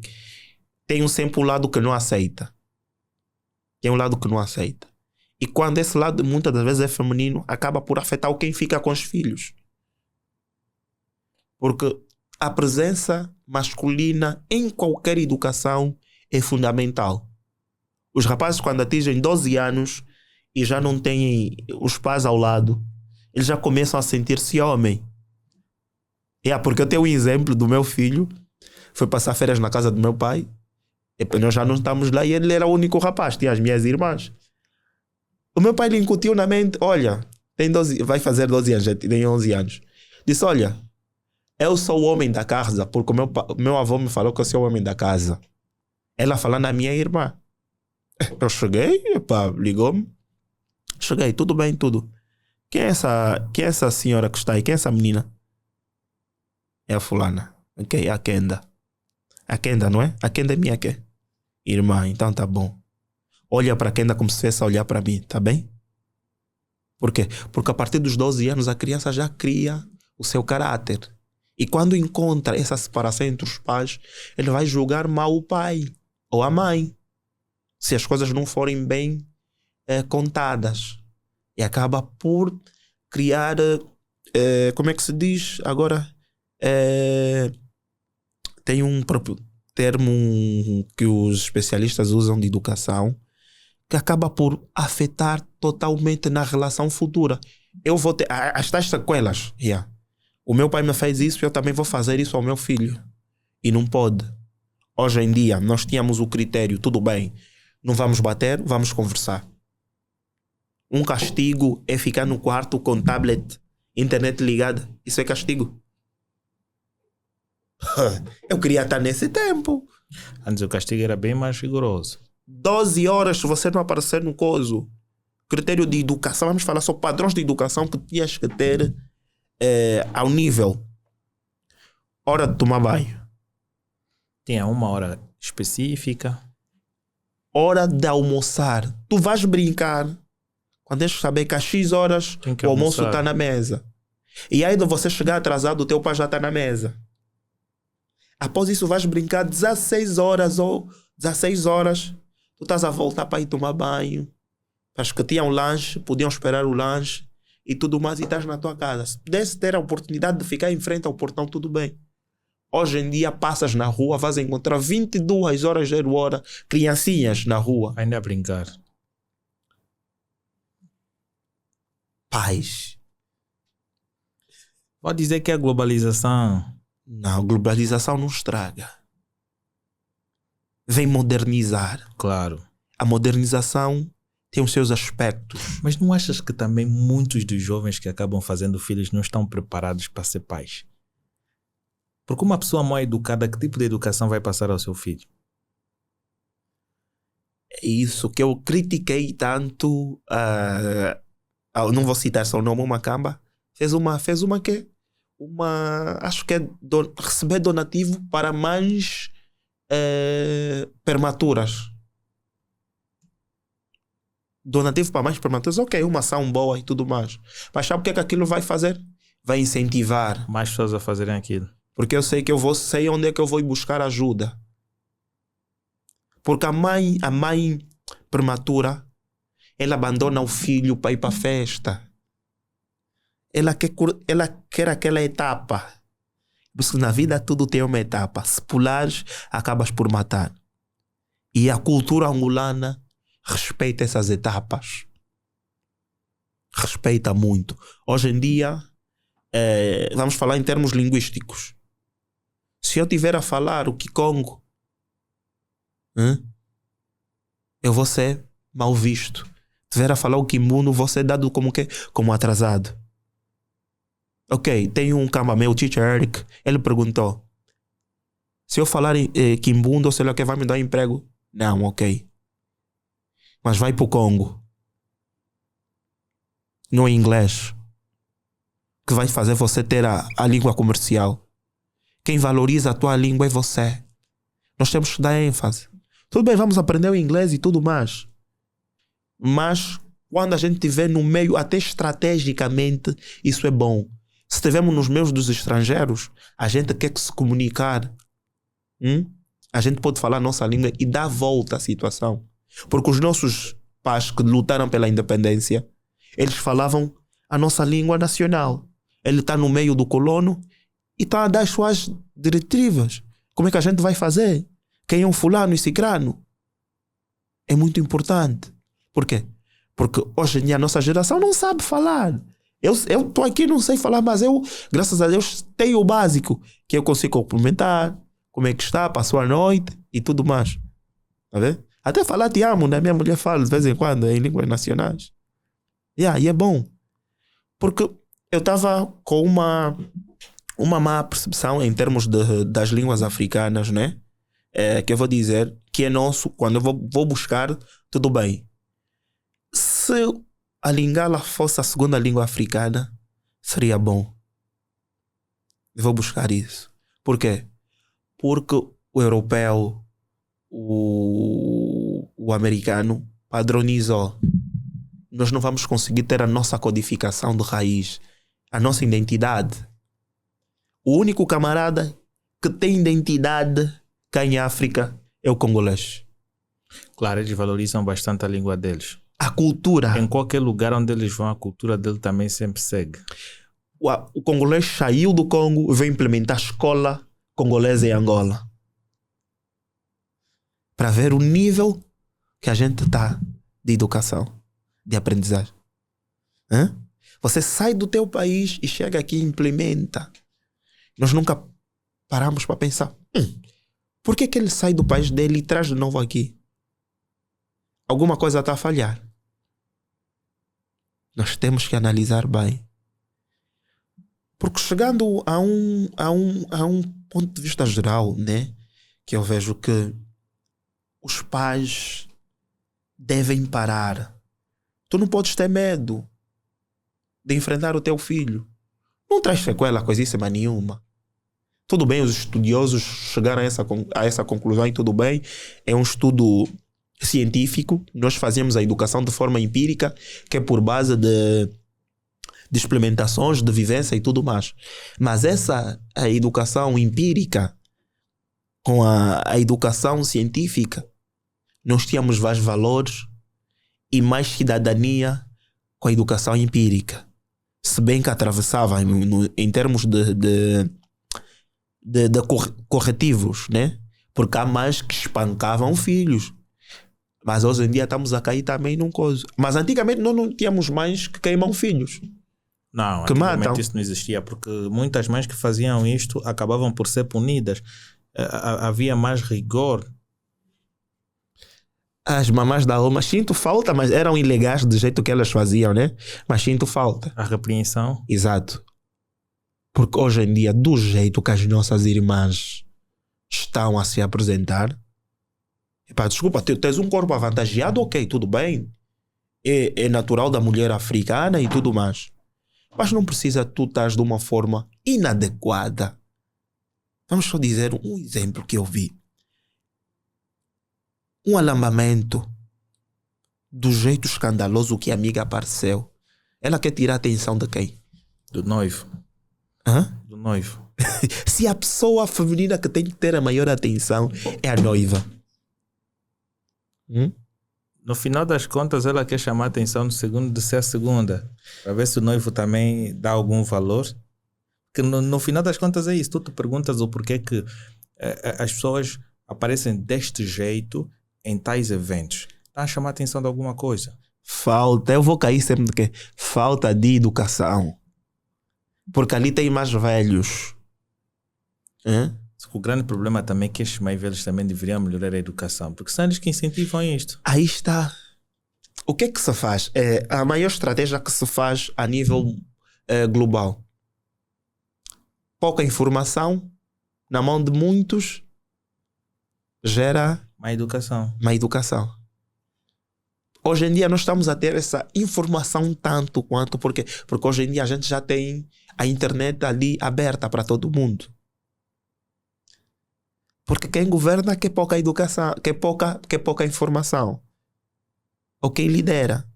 Tem sempre um lado que não aceita. Tem um lado que não aceita. E quando esse lado muitas das vezes é feminino, acaba por afetar quem fica com os filhos. Porque a presença masculina em qualquer educação é fundamental. Os rapazes, quando atingem 12 anos e já não têm os pais ao lado, eles já começam a sentir-se homem. Porque eu tenho um exemplo do meu filho, foi passar férias na casa do meu pai, e nós já não estamos lá e ele era o único rapaz, tinha as minhas irmãs. O meu pai lhe incutiu na mente, olha, vai fazer 12 anos, já tem 11 anos. Disse, olha, eu sou o homem da casa, porque o meu avô me falou que eu sou o homem da casa. Ela falando a minha irmã. Eu cheguei, ligou-me. Cheguei, tudo bem, tudo. Quem é essa senhora que está aí? Quem é essa menina? É a fulana. Ok, a Kenda. A Kenda, não é? A Kenda é minha quê? Irmã, então tá bom. Olha para a Kenda como se estivesse a olhar para mim, tá bem? Por quê? Porque a partir dos 12 anos a criança já cria o seu caráter. E quando encontra essa separação entre os pais, ele vai julgar mal o pai ou a mãe. Se as coisas não forem bem contadas. E acaba por criar, como é que se diz agora? Tem um próprio termo que os especialistas usam de educação que acaba por afetar totalmente na relação futura. Eu vou ter as tais sequelas. O meu pai me fez isso, eu também vou fazer isso ao meu filho. E não pode. Hoje em dia nós tínhamos o critério, tudo bem, não vamos bater, vamos conversar. Um castigo é ficar no quarto com tablet, internet ligada. Isso é castigo. Eu queria estar nesse tempo. Antes o castigo era bem mais rigoroso. 12 horas se você não aparecer no coso. Critério de educação, vamos falar só padrões de educação que tinhas que ter ao nível. Hora de tomar banho. Tinha uma hora específica. Hora de almoçar. Tu vais brincar quando tens que saber que às X horas o almoço está na mesa. E aí de você chegar atrasado, o teu pai já está na mesa. Após isso vais brincar 16 horas ou 16 horas. Tu estás a voltar para ir tomar banho. Acho que tinham lanche, podiam esperar o lanche e tudo mais, e estás na tua casa. Se pudesse ter a oportunidade de ficar em frente ao portão, tudo bem. Hoje em dia passas na rua, vais encontrar 22 horas, 0 hora, criancinhas na rua. Ainda a brincar. Pais. Pode dizer que é a globalização. Não, globalização não estraga. Vem modernizar. Claro. a modernização tem os seus aspectos. Mas não achas que também muitos dos jovens que acabam fazendo filhos não estão preparados para ser pais? Porque uma pessoa mal educada, que tipo de educação vai passar ao seu filho? É isso que eu critiquei tanto. Não vou citar só o nome, uma camba. Fez uma que? Acho que é receber donativo para mães prematuras. Donativo para mães prematuras, ok, uma ação boa e tudo mais. Mas sabe o que é que aquilo vai fazer? Vai incentivar. Mais pessoas a fazerem aquilo. Porque eu sei que sei onde é que eu vou ir buscar ajuda. Porque a mãe prematura, ela abandona o filho para ir para a festa. Ela quer aquela etapa. Porque na vida tudo tem uma etapa. Se pulares, acabas por matar. E a cultura angolana respeita essas etapas. Respeita muito. Hoje em dia, vamos falar em termos linguísticos. Se eu tiver a falar o Kikongo, eu vou ser mal visto. Se tiver a falar o Kimbundo, vou ser dado como quê? Como atrasado. Ok, tem um camba meu, o teacher Eric, ele perguntou: se eu falar Kimbundo, ou sei lá o que, vai me dar emprego? Não, ok. Mas vai pro Congo, no inglês, que vai fazer você ter a língua comercial. Quem valoriza a tua língua é você. Nós temos que dar ênfase. Tudo bem, vamos aprender o inglês e tudo mais. Mas quando a gente estiver no meio, até estrategicamente, isso é bom. Se estivermos nos meios dos estrangeiros, a gente quer que se comunicar. A gente pode falar a nossa língua e dar volta à situação. Porque os nossos pais que lutaram pela independência, eles falavam a nossa língua nacional. Ele está no meio do colono e está a dar as suas diretivas. Como é que a gente vai fazer? Quem é um fulano e cicrano? É muito importante. Por quê? Porque hoje em dia a nossa geração não sabe falar. Eu estou aqui, não sei falar, mas eu, graças a Deus, tenho o básico, que eu consigo cumprimentar, como é que está, passou a noite e tudo mais. Tá vendo? Até falar te amo, né? Minha mulher fala de vez em quando em línguas nacionais. E é bom. Porque eu estava com uma má percepção em termos das línguas africanas, né? Que eu vou dizer que é nosso, quando eu vou buscar, tudo bem. Se a Lingala fosse a segunda língua africana, seria bom. Eu vou buscar isso. Por quê? Porque o europeu, o americano padronizou. Nós não vamos conseguir ter a nossa codificação de raiz, a nossa identidade. O único camarada que tem identidade cá em África é o congolês. Claro, eles valorizam bastante a língua deles. A cultura. Em qualquer lugar onde eles vão, a cultura dele também sempre segue. O congolês saiu do Congo e veio implementar a escola congolesa em Angola. Para ver o nível que a gente está de educação, de aprendizagem. Você sai do teu país e chega aqui e implementa. Nós nunca paramos para pensar, por que ele sai do país dele e traz de novo aqui? Alguma coisa está a falhar. Nós temos que analisar bem. Porque chegando a um ponto de vista geral, né, que eu vejo que os pais devem parar. Tu não podes ter medo de enfrentar o teu filho. Não traz sequela, coisíssima nenhuma. Tudo bem, os estudiosos chegaram a essa conclusão e tudo bem. É um estudo científico. Nós fazemos a educação de forma empírica, que é por base de experimentações, de vivência e tudo mais. Mas a educação empírica com a educação científica, nós tínhamos mais valores e mais cidadania com a educação empírica. Se bem que atravessava em termos de corretivos, né? Porque há mães que espancavam filhos. Mas hoje em dia estamos a cair também num coisa. Mas antigamente nós não tínhamos mães que queimam filhos. Não, que antigamente matam. Isso não existia, porque muitas mães que faziam isto acabavam por ser punidas. Havia mais rigor. As mamás da alma, sinto falta, mas eram ilegais do jeito que elas faziam, né? Mas sinto falta. A repreensão. Exato. Porque hoje em dia, do jeito que as nossas irmãs estão a se apresentar, epá, desculpa, tens um corpo avantageado, ok, tudo bem. É natural da mulher africana e tudo mais. Mas não precisa tu estás de uma forma inadequada. Vamos só dizer um exemplo que eu vi. Um alambamento do jeito escandaloso que a amiga apareceu. Ela quer tirar a atenção de quem? Do noivo. Hã? Do noivo. Se a pessoa feminina que tem que ter a maior atenção é a noiva. No final das contas, ela quer chamar a atenção do segundo de ser a segunda. Para ver se o noivo também dá algum valor. Porque no final das contas é isso. Tu te perguntas o porquê que as pessoas aparecem deste jeito em tais eventos. Está a chamar a atenção de alguma coisa. Falta, eu vou cair sempre de quê? Falta de educação. Porque ali tem mais velhos. Hã? O grande problema também é que estes mais velhos também deveriam melhorar a educação. Porque são eles que incentivam isto. Aí está. O que é que se faz? É a maior estratégia que se faz a nível global. Pouca informação na mão de muitos gera Má educação. má educação. Hoje em dia nós estamos a ter essa informação tanto quanto porque hoje em dia a gente já tem a internet ali aberta para todo mundo. Porque quem governa quer pouca educação, quer pouca informação. Ou quem lidera.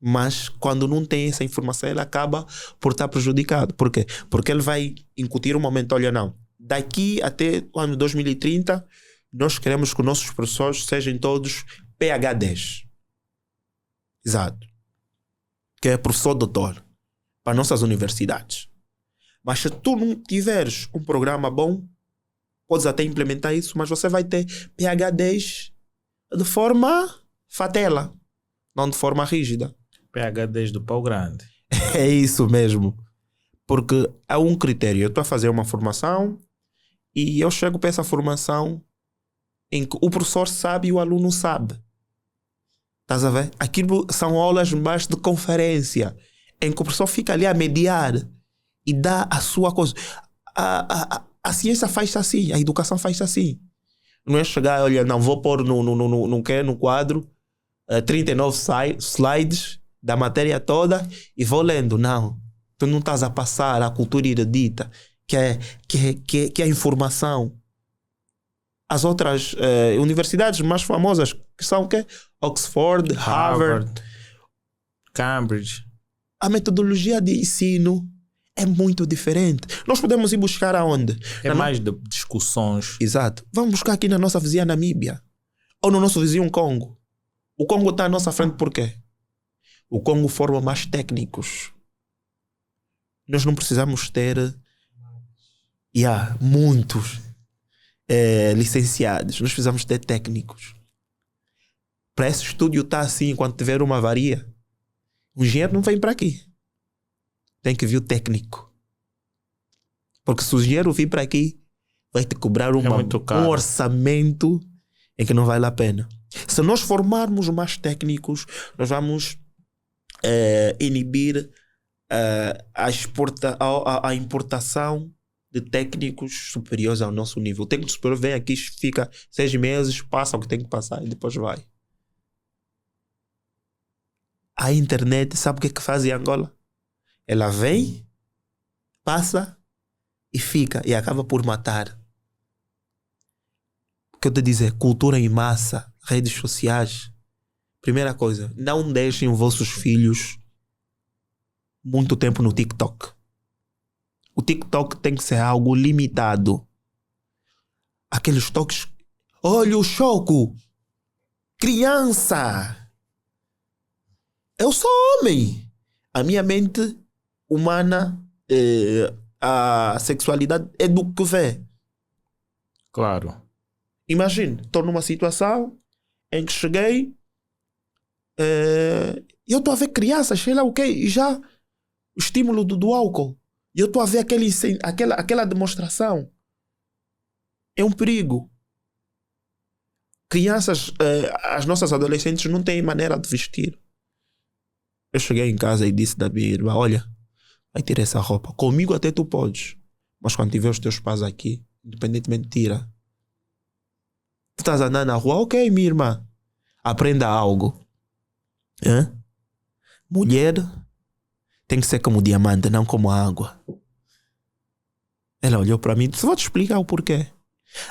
Mas quando não tem essa informação, ele acaba por estar prejudicado. Por quê? Porque ele vai incutir um momento, olha não, daqui até o ano 2030, nós queremos que os nossos professores sejam todos PhDs. Exato. Que é professor doutor. Para nossas universidades. Mas se tu não tiveres um programa bom, podes até implementar isso, mas você vai ter PhDs de forma fatela, não de forma rígida. PhDs do pau grande. É isso mesmo. Porque há um critério. Eu estou a fazer uma formação e eu chego para essa formação em que o professor sabe e o aluno sabe. Estás a ver? Aquilo são aulas mais de conferência, em que o professor fica ali a mediar e dá a sua coisa. A ciência faz assim, a educação faz assim. Não é chegar, olha, não vou pôr no quadro 39 slides da matéria toda e vou lendo. Não. Tu não estás a passar a cultura erudita, que é a informação. As outras universidades mais famosas, que são o quê? Oxford, Harvard, Cambridge. A metodologia de ensino é muito diferente. Nós podemos ir buscar aonde? É mais de discussões. Exato. Vamos buscar aqui na nossa vizinha Namíbia. Ou no nosso vizinho Congo. O Congo está à nossa frente por quê? O Congo forma mais técnicos. Nós não precisamos ter muitos licenciados. Nós precisamos ter técnicos. Para esse estúdio estar assim, quando tiver uma avaria, o engenheiro não vem para aqui. Tem que vir o técnico. Porque se o engenheiro vir para aqui, vai te cobrar um orçamento em que não vale a pena. Se nós formarmos mais técnicos, nós vamos inibir a importação de técnicos superiores ao nosso nível. O técnico superior vem aqui, fica 6 meses, passa o que tem que passar e depois vai. A internet, sabe o que é que faz em Angola? Ela vem, passa e fica e acaba por matar. O que eu te dizer? Cultura em massa, redes sociais. Primeira coisa, não deixem os vossos filhos muito tempo no TikTok. O TikTok tem que ser algo limitado. Aqueles toques. Olha o choco! Criança! Eu sou homem! A minha mente humana, a sexualidade é do que vê. Claro. Imagine, estou numa situação em que cheguei e eu estou a ver crianças, sei lá o quê, e já o estímulo do álcool. E eu estou a ver aquela demonstração. É um perigo. Crianças, as nossas adolescentes não têm maneira de vestir. Eu cheguei em casa e disse da minha irmã: olha, vai tirar essa roupa. Comigo até tu podes. Mas quando tiver os teus pais aqui, independentemente, tira. Tu estás andando na rua, ok, minha irmã. Aprenda algo. Hã? Mulher tem que ser como diamante, não como água. Ela olhou para mim e disse: vou te explicar o porquê.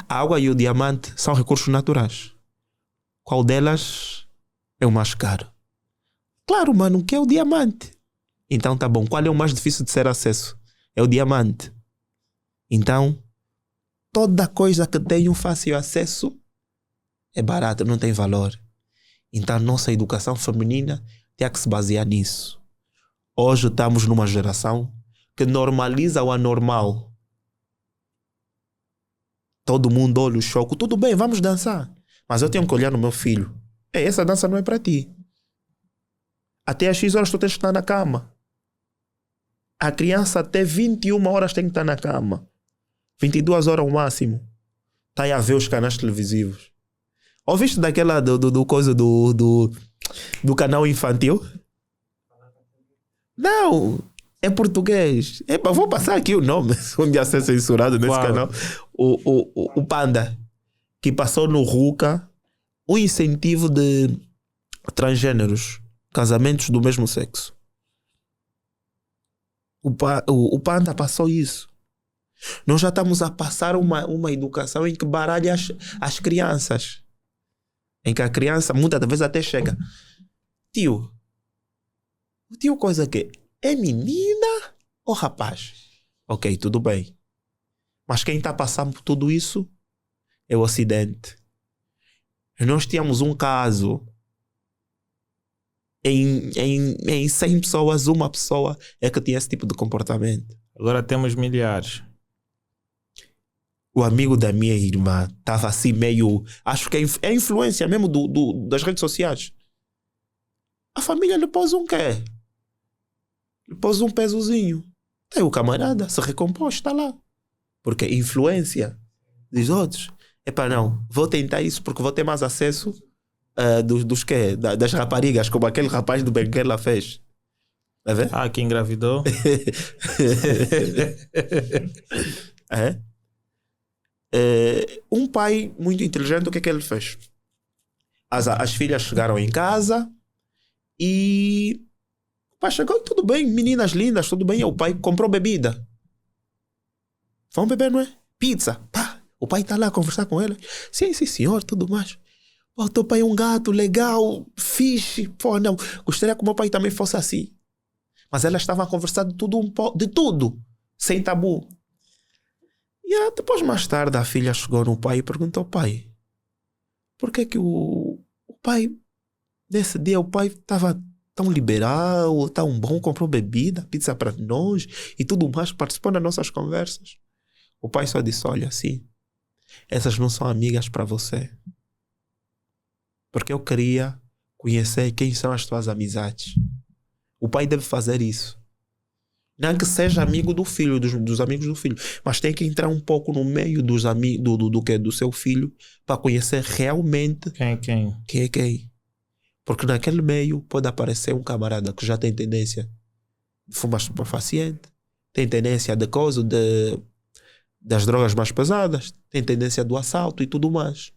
A água e o diamante são recursos naturais. Qual delas é o mais caro? Claro, mano, que é o diamante. Então tá bom. Qual é o mais difícil de ser acesso? É o diamante. Então, toda coisa que tem um fácil acesso é barata, não tem valor. Então, nossa educação feminina tem que se basear nisso. Hoje estamos numa geração que normaliza o anormal. Todo mundo olha o choque. Tudo bem, vamos dançar. Mas eu tenho que olhar no meu filho. Essa dança não é para ti. Até às X horas tu tens que estar na cama. A criança até 21 horas tem que estar na cama. 22 horas ao máximo. Está aí a ver os canais televisivos. Ouviste daquela do coisa do canal infantil? Não, é português. Epa, vou passar aqui o nome, se um dia ser censurado nesse canal. O Panda, que passou no RUCA o incentivo de transgêneros, casamentos do mesmo sexo. O Panda passou isso. Nós já estamos a passar uma educação em que baralha as crianças. Em que a criança muitas vezes até chega: tio, o tio coisa que é menina ou rapaz? Ok, tudo bem. Mas quem está passando por tudo isso é o Ocidente. Nós tínhamos um caso em 100 pessoas, uma pessoa é que tinha esse tipo de comportamento. Agora temos milhares. O amigo da minha irmã estava assim meio... Acho que é influência mesmo das redes sociais. A família lhe pôs um quê? Lhe pôs um pesozinho. Aí o camarada se recompôs, está lá. Porque influência dos outros. Epá, não, vou tentar isso porque vou ter mais acesso dos quê? Das raparigas, como aquele rapaz do Benguela fez. Tá vendo? Ah, que engravidou. É? Um pai muito inteligente, o que é que ele fez? As filhas chegaram em casa e o pai chegou, tudo bem, meninas lindas, tudo bem. E o pai comprou bebida. Vão beber, não é? Pizza. Pá. O pai está lá a conversar com ela. Sim, sim, senhor, tudo mais. O teu pai é um gato legal, fixe. Pô, não, gostaria que o meu pai também fosse assim. Mas elas estavam a conversar de tudo, de tudo, sem tabu. E depois, mais tarde, a filha chegou no pai e perguntou: pai, por que o pai, nesse dia, o pai estava tão liberal, tão bom, comprou bebida, pizza para nós e tudo mais, participou das nossas conversas? O pai só disse: olha, assim, essas não são amigas para você. Porque eu queria conhecer quem são as tuas amizades. O pai deve fazer isso. Não que seja amigo do filho, dos amigos do filho, mas tem que entrar um pouco no meio dos amigos do seu filho para conhecer realmente Quem? quem é quem. Porque naquele meio pode aparecer um camarada que já tem tendência de fumar estupefaciente, tem tendência de coisa, das drogas mais pesadas, tem tendência do assalto e tudo mais.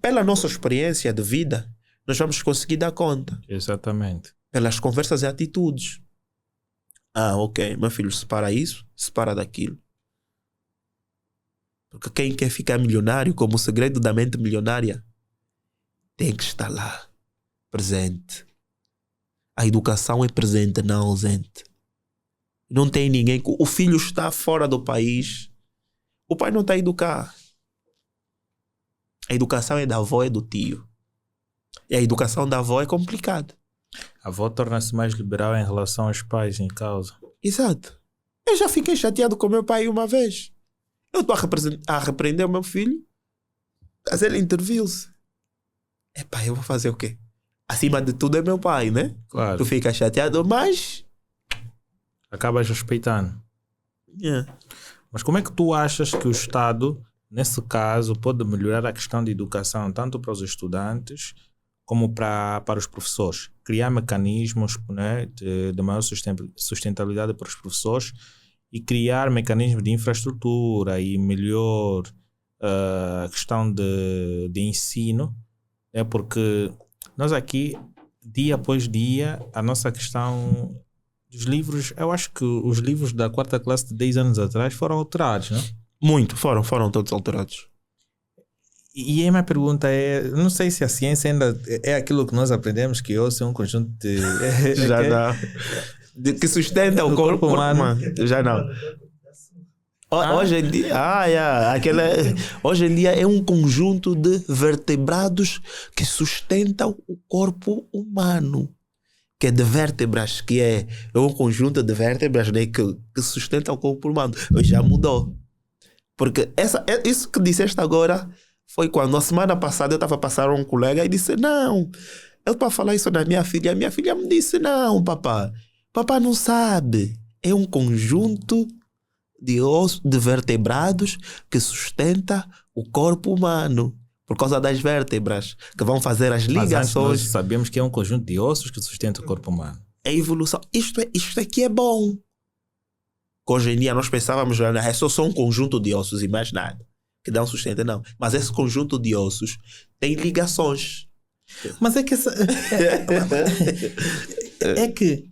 Pela nossa experiência de vida, nós vamos conseguir dar conta. Exatamente. Pelas conversas e atitudes. Ah, ok, meu filho, separa isso, separa daquilo. Porque quem quer ficar milionário, como o segredo da mente milionária, tem que estar lá, presente. A educação é presente, não ausente. Não tem ninguém. O filho está fora do país, o pai não está a educar. A educação é da avó e do tio. E a educação da avó é complicada. A avó torna-se mais liberal em relação aos pais em causa. Exato. Eu já fiquei chateado com meu pai uma vez. Eu estou a repreender o meu filho, mas ele interviu-se. Epá, eu vou fazer o quê? Acima de tudo é meu pai, né? Claro. Tu fica chateado, mas... Acabas respeitando. Yeah. Mas como é que tu achas que o Estado nesse caso, pode melhorar a questão de educação tanto para os estudantes como para os professores. Criar mecanismos, né, de maior sustentabilidade para os professores e criar mecanismos de infraestrutura e melhor questão de ensino, né, porque nós aqui, dia após dia, a nossa questão dos livros, eu acho que os livros da 4ª classe de 10 anos atrás foram alterados, não? Muito, foram todos alterados. E aí minha pergunta é, não sei se a ciência ainda é aquilo que nós aprendemos, que osso é um conjunto de... Já não. Que sustenta o corpo humano. Já não. Hoje em dia, hoje em dia é um conjunto de vertebrados que sustentam o corpo humano. Que é de vértebras, que é um conjunto de vértebras, né, que sustenta o corpo humano. Já mudou. Porque isso que disseste agora foi quando, na semana passada, eu estava a passar um colega e disse, não, eu para falar isso na minha filha me disse, não, papá não sabe. É um conjunto de vertebrados que sustenta o corpo humano. Por causa das vértebras, que vão fazer as ligações. Mas nós sabemos que é um conjunto de ossos que sustenta o corpo humano. É evolução. Isto aqui é bom. Hoje em dia nós pensávamos, é só um conjunto de ossos e mais nada. Que dá um sustento, não. Mas esse conjunto de ossos tem ligações. Mas é que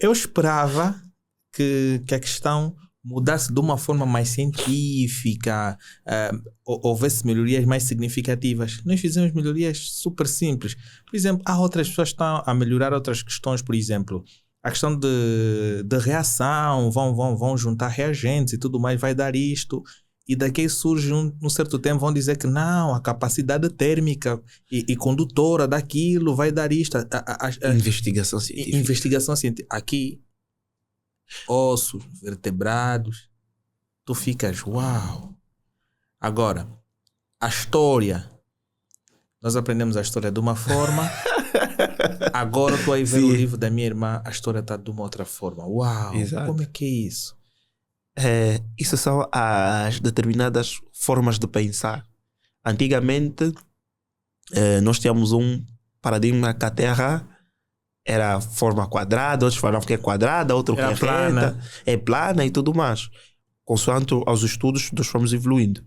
eu esperava que a questão mudasse de uma forma mais científica, houvesse melhorias mais significativas. Nós fizemos melhorias super simples. Por exemplo, há outras pessoas que estão a melhorar outras questões, por exemplo, a questão de reação, vão juntar reagentes e tudo mais, vai dar isto, e daqui surge um certo tempo, vão dizer que não, a capacidade térmica e condutora daquilo vai dar isto. Investigação científica. Investigação científica. Aqui, ossos, vertebrados, tu ficas, uau. Agora, a história, nós aprendemos a história de uma forma, agora tu aí ver o livro da minha irmã, a história está de uma outra forma. Uau, exato. Como é que é isso? Isso são as determinadas formas de pensar. Antigamente, nós tínhamos um paradigma que a Terra era forma quadrada, outros falavam que é quadrada, outro que é plana. É plana e tudo mais. Consoante aos estudos, nós fomos evoluindo.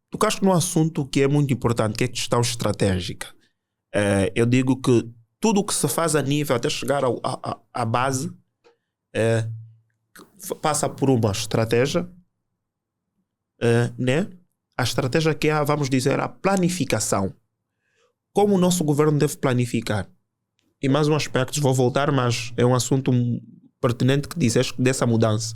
Tocaste num assunto que é muito importante, que é a questão estratégica. Eu digo que tudo o que se faz a nível até chegar à base passa por uma estratégia, né? A estratégia que é, vamos dizer, a planificação. Como o nosso governo deve planificar. E mais um aspecto, vou voltar, mas é um assunto pertinente que disseste dessa mudança.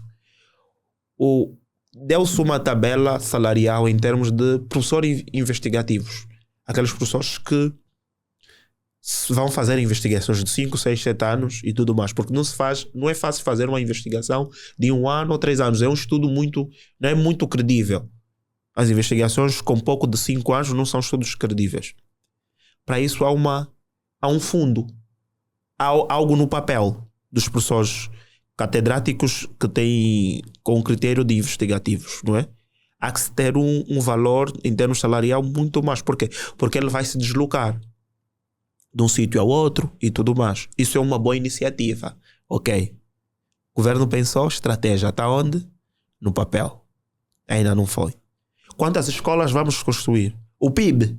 Deu-se uma tabela salarial em termos de professores investigativos. Aqueles professores que vão fazer investigações de 5, 6, 7 anos e tudo mais. Porque não é fácil fazer uma investigação de 1 ano ou 3 anos. É um estudo não é muito credível. As investigações com pouco de 5 anos não são estudos credíveis. Para isso há um fundo. Há algo no papel dos professores catedráticos que têm com critério de investigativos, não é? Há que se ter um valor em termos salarial muito mais. Por quê? Porque ele vai se deslocar de um sítio ao outro e tudo mais. Isso é uma boa iniciativa. Ok. O governo pensou, estratégia está onde? No papel. Ainda não foi. Quantas escolas vamos construir? O PIB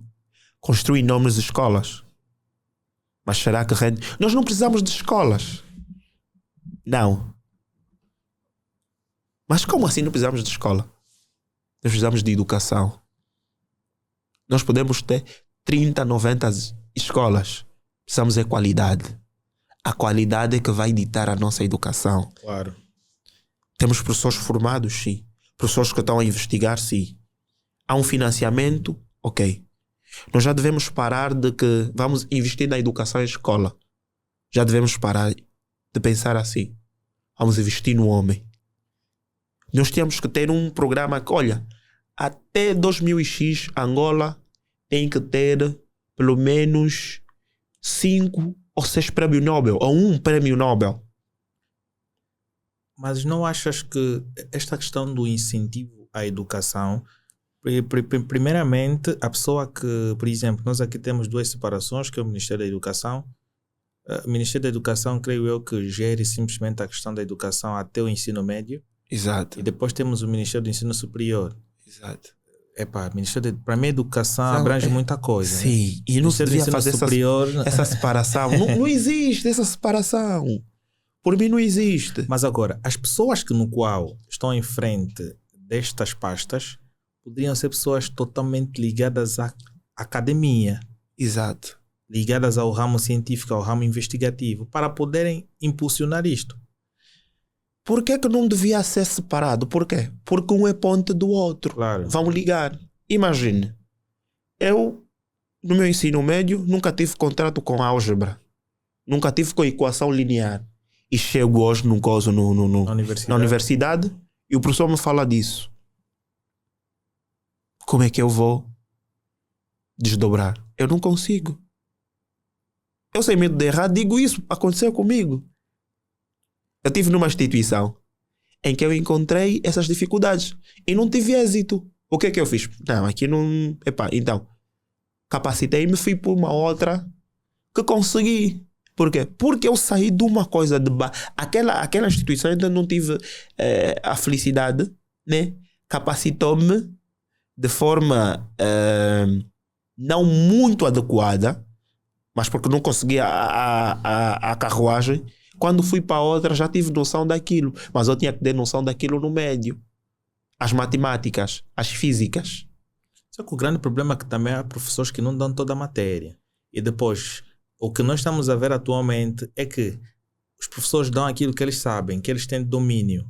construir enormes escolas. Mas será que rende? Nós não precisamos de escolas. Não. Mas como assim não precisamos de escola? Nós precisamos de educação. Nós podemos ter 30, 90 escolas. Precisamos de qualidade. A qualidade é que vai ditar a nossa educação. Claro. Temos professores formados, sim. Professores que estão a investigar, sim. Há um financiamento, ok. Nós já devemos parar de que vamos investir na educação em escola. Já devemos parar de pensar assim. Vamos investir no homem. Nós temos que ter um programa que, olha, até 2000X, Angola tem que ter pelo menos 5 ou 6 prémios Nobel, ou 1 prémio Nobel. Mas não achas que esta questão do incentivo à educação Primeiramente, a pessoa que, por exemplo, nós aqui temos duas separações, que é o Ministério da Educação. O Ministério da Educação, creio eu, que gere simplesmente a questão da educação até o ensino médio. Exato. E depois temos o Ministério do Ensino Superior. Exato. Para mim, a educação abrange muita coisa. Sim, né? e não se devia Ensino fazer superior... essa separação. Não existe essa separação. Por mim não existe. Mas agora, as pessoas que no qual estão em frente destas pastas poderiam ser pessoas totalmente ligadas à academia. Exato. Ligadas ao ramo científico, ao ramo investigativo, para poderem impulsionar isto. Por que não devia ser separado? Por quê? Porque um é ponte do outro. Claro. Vão ligar. Imagine, eu, no meu ensino médio, nunca tive contrato com álgebra. Nunca tive com equação linear. E chego hoje num coisa na universidade e o professor me fala disso. Como é que eu vou desdobrar? Eu não consigo. Eu sem medo de errar, digo isso, aconteceu comigo. Eu estive numa instituição em que eu encontrei essas dificuldades e não tive êxito. O que é que eu fiz? Não, aqui não... então, capacitei-me, fui por uma outra que consegui. Por quê? Porque eu saí de uma coisa de... Aquela instituição ainda não tive a felicidade, né? Capacitou-me de forma não muito adequada, mas porque não conseguia a carruagem. Quando fui para outra já tive noção daquilo, mas eu tinha que ter noção daquilo no médio. As matemáticas, as físicas. Só que o grande problema é que também há professores que não dão toda a matéria. E depois, o que nós estamos a ver atualmente é que os professores dão aquilo que eles sabem, que eles têm domínio.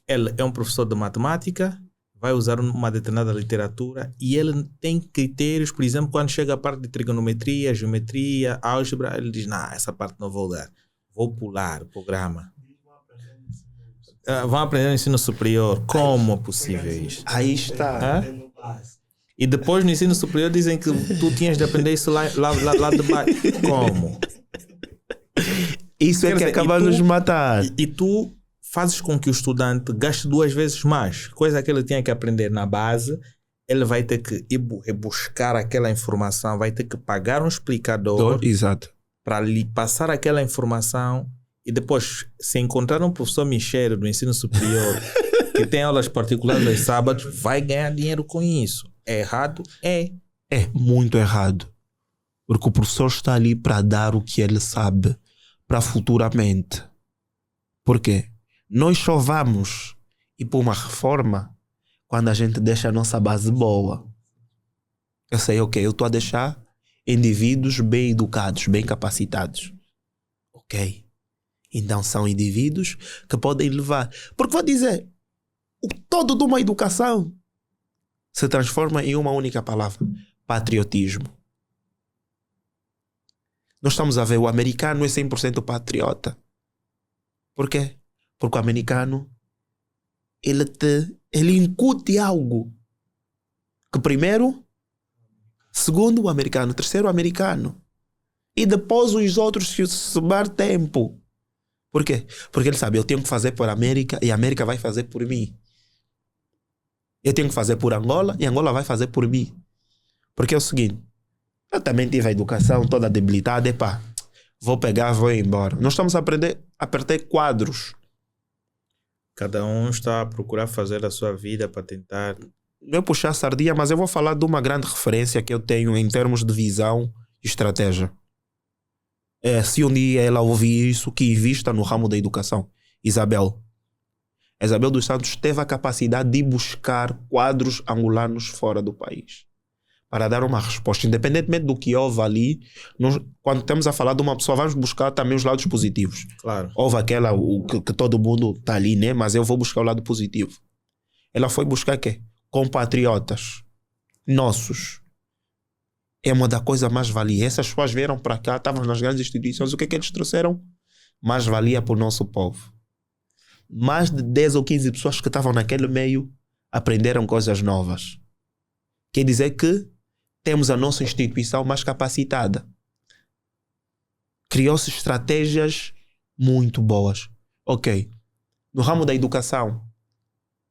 Ele é um professor de matemática, vai usar uma determinada literatura e ele tem critérios, por exemplo, quando chega a parte de trigonometria, geometria, álgebra, ele diz, não, essa parte não vou dar. Vou pular o programa. Vão aprender no ensino superior. Como é possível isso? Aí está. E depois no ensino superior dizem que tu tinhas de aprender isso lá de baixo. Como? Isso é que acaba nos matar. E tu fazes com que o estudante gaste 2 vezes mais. Coisa que ele tinha que aprender na base, ele vai ter que ir buscar aquela informação, vai ter que pagar um explicador. Exato. Para lhe passar aquela informação e depois, se encontrar um professor Michel do ensino superior que tem aulas particulares aos sábados, vai ganhar dinheiro com isso. É errado? É. É muito errado. Porque o professor está ali para dar o que ele sabe para futuramente. Por quê? Nós só vamos ir para uma reforma quando a gente deixa a nossa base boa. Eu sei, ok, eu estou a deixar indivíduos bem educados, bem capacitados. Ok. Então são indivíduos que podem levar. Porque vou dizer, o todo de uma educação se transforma em uma única palavra: patriotismo. Nós estamos a ver, o americano é 100% patriota. Por quê? Porque o americano ele incute algo que primeiro, segundo o americano, terceiro o americano e depois os outros se somar tempo. Por quê? Porque ele sabe, eu tenho que fazer por América e a América vai fazer por mim. Eu tenho que fazer por Angola e Angola vai fazer por mim. Porque é o seguinte, eu também tive a educação toda debilitada, vou pegar, vou embora. Nós estamos a aprender a apertar quadros. Cada um está a procurar fazer a sua vida para tentar... Não é puxar a sardinha, mas eu vou falar de uma grande referência que eu tenho em termos de visão e estratégia. Se um dia ela ouvir isso, que invista no ramo da educação. Isabel dos Santos teve a capacidade de buscar quadros angolanos fora do país para dar uma resposta, independentemente do que houve ali. Quando estamos a falar de uma pessoa, vamos buscar também os lados positivos. Claro. Houve aquela que todo mundo está ali, né? Mas eu vou buscar o lado positivo. Ela foi buscar quê? Compatriotas nossos. É uma da coisa mais valia. Essas pessoas vieram para cá, estavam nas grandes instituições. O que é que eles trouxeram? Mais valia para o nosso povo. Mais de 10 ou 15 pessoas que estavam naquele meio aprenderam coisas novas. Quer dizer que temos a nossa instituição mais capacitada. Criou-se estratégias muito boas. Ok. No ramo da educação,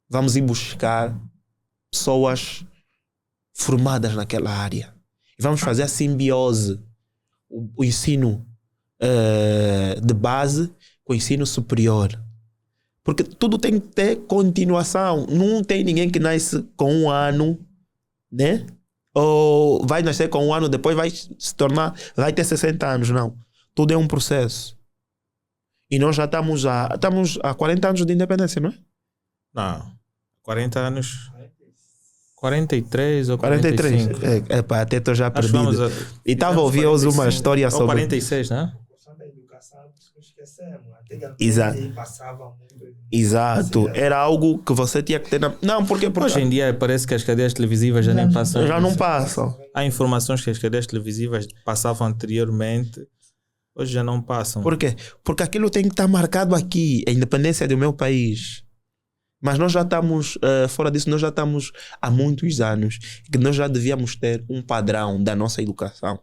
vamos ir buscar pessoas formadas naquela área. E vamos fazer a simbiose, o ensino de base com o ensino superior. Porque tudo tem que ter continuação. Não tem ninguém que nasce com 1 ano, né? Ou vai nascer com 1 ano, depois vai se tornar, vai ter 60 anos. Não. Tudo é um processo. E nós já estamos há 40 anos de independência, não é? Não. 40 anos. 43 ou 43. 43. Pá, até estou já Nós perdido. vamos E estava a ouvir hoje uma história ou sobre... 46, né? Da educação, esquecemos. Antigamente Exato. passava muito. Exato. Era algo que você tinha que ter... Não, porque Hoje em dia parece que as cadeias televisivas já nem passam. já não passam. Há informações que as cadeias televisivas passavam anteriormente, hoje já não passam. Por quê? Porque aquilo tem que estar marcado aqui, a independência do meu país. Mas nós já estamos, fora disso, nós já estamos há muitos anos que nós já devíamos ter um padrão da nossa educação.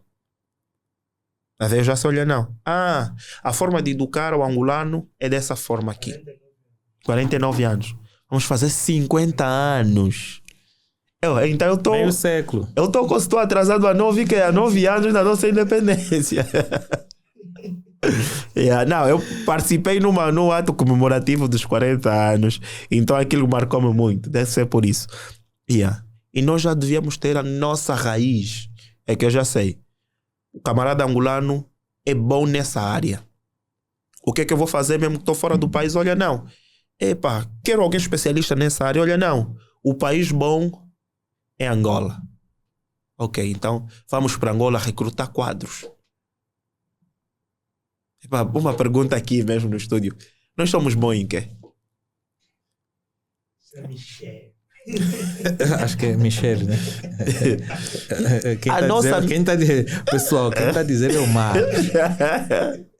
Às vezes já se olha, não. A forma de educar o angolano é dessa forma aqui. 49 anos. Vamos fazer 50 anos. Então eu estou... Meio século. Estou atrasado há 9 anos da nossa independência. Não, eu participei no ato comemorativo dos 40 anos. Então aquilo marcou-me muito. Deve ser por isso. E nós já devíamos ter a nossa raiz. É que eu já sei. O camarada angolano é bom nessa área. O que é que eu vou fazer mesmo que estou fora do país? Olha, não. Quero alguém especialista nessa área. Olha, não. O país bom é Angola. Ok, então vamos para Angola recrutar quadros. Uma pergunta aqui mesmo no estúdio. Nós somos bons em quê? Acho que é Michel, né? Pessoal, quem está a dizer é o Marcos.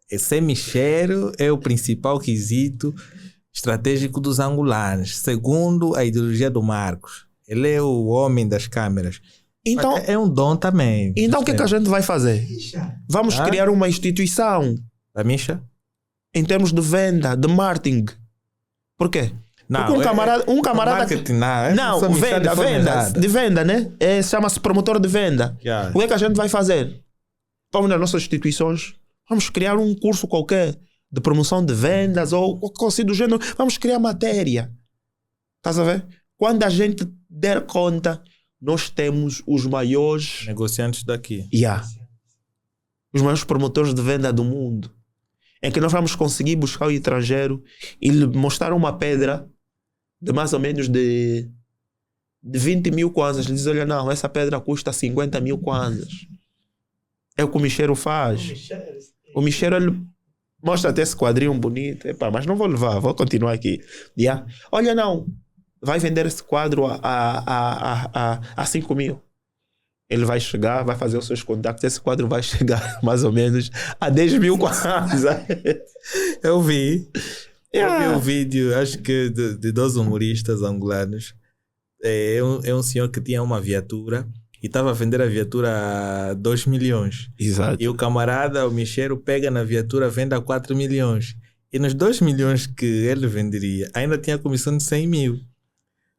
Esse Michel é o principal quesito estratégico dos angolanos, segundo a ideologia do Marcos. Ele é o homem das câmeras. Então, é um dom também. Então o que é que a gente vai fazer? Vamos criar uma instituição. Da Misha? Em termos de venda, de marketing. Por quê? Não, porque um camarada marketing, de venda, né? Chama-se promotor de venda. Yeah. O que é que a gente vai fazer? Vamos nas nossas instituições, vamos criar um curso qualquer de promoção de vendas ou qualquer coisa do gênero. Vamos criar matéria. Estás a ver? Quando a gente der conta, nós temos os maiores negociantes daqui. Os maiores promotores de venda do mundo. Em que nós vamos conseguir buscar o estrangeiro e lhe mostrar uma pedra de mais ou menos de 20 mil kwanzas. Ele diz, olha, não, essa pedra custa 50 mil kwanzas. É o que o Michel faz. O Michel, ele mostra até esse quadrinho bonito. Mas não vou levar, vou continuar aqui. Olha, não, vai vender esse quadro a 5 mil. Ele vai chegar, vai fazer os seus contactos. Esse quadro vai chegar mais ou menos a 10 mil kwanzas. Eu vi um vídeo, acho que de 2 humoristas angolanos. É um senhor que tinha uma viatura e estava a vender a viatura a 2 milhões. Exato. E o camarada, o Michel, pega na viatura, vende a 4 milhões. E nos 2 milhões que ele venderia, ainda tinha a comissão de 100 mil.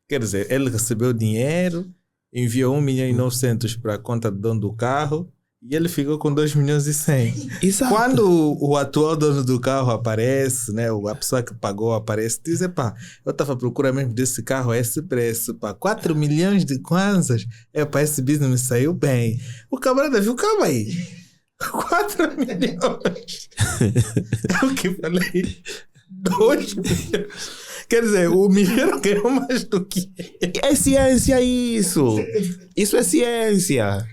Quer dizer, ele recebeu dinheiro, enviou 1.900.000 para a conta do dono do carro e ele ficou com 2.100.000. Exato. Quando o atual dono do carro aparece, né, a pessoa que pagou aparece, diz, eu estava à procura mesmo desse carro a esse preço, 4 milhões de kwanzas, esse business me saiu bem. O camarada viu, calma aí, 4 milhões. É o que falei, 2 milhões. Quer dizer, o Mineiro ganhou mais do que ele. É ciência isso. Isso é ciência.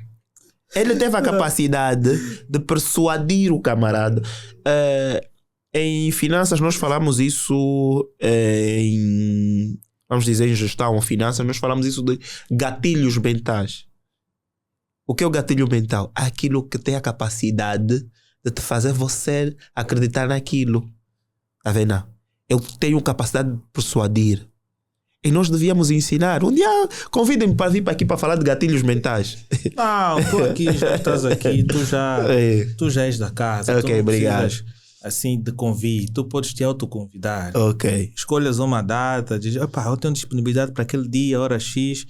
Ele teve a capacidade de persuadir o camarada. Em finanças nós falamos isso, vamos dizer em gestão ou finanças, nós falamos isso de gatilhos mentais. O que é o gatilho mental? Aquilo que tem a capacidade de te fazer você acreditar naquilo. Tá vendo? Eu tenho capacidade de persuadir. E nós devíamos ensinar. Um dia convidem-me para vir para aqui para falar de gatilhos mentais. Não, tu aqui já estás aqui, tu já és da casa. Ok, obrigado. Assim, de convite, tu podes te autoconvidar. Ok. Escolhas uma data, dizes, eu tenho disponibilidade para aquele dia, hora X.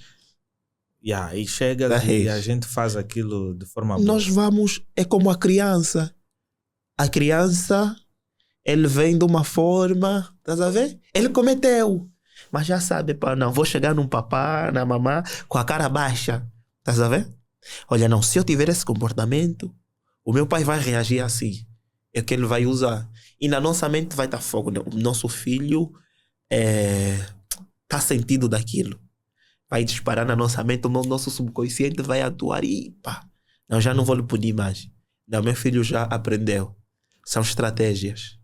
Yeah, e chega Da e raiz. a gente faz aquilo de forma boa. Nós vamos, é como a criança. A criança, ele vem de uma forma, estás a ver? Ele cometeu, mas já sabe, pá, não, vou chegar num papá, na mamá, com a cara baixa, estás a ver? Olha, não, se eu tiver esse comportamento, o meu pai vai reagir assim, é o que ele vai usar. E na nossa mente vai estar fogo, né? O nosso filho está sentido daquilo. Vai disparar na nossa mente, o nosso subconsciente vai atuar e pá, não, já não vou lhe punir mais. Não, meu filho já aprendeu. São estratégias.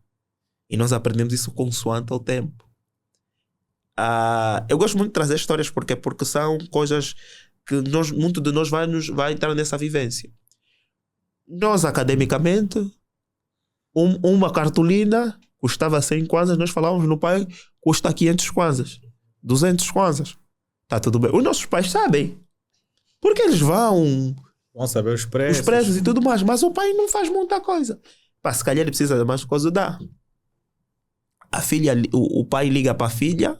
E nós aprendemos isso consoante ao tempo. Eu gosto muito de trazer histórias porque são coisas que muito de nós vai entrar nessa vivência. Nós, academicamente, uma cartolina custava 100 kwanzas, nós falávamos no pai, custa 500 kwanzas, 200 kwanzas. Tá tudo bem. Os nossos pais sabem. Porque eles vão saber os preços e tudo mais. Mas o pai não faz muita coisa. Pá, se calhar ele precisa de mais coisa, dá. A filha, o pai liga para a filha.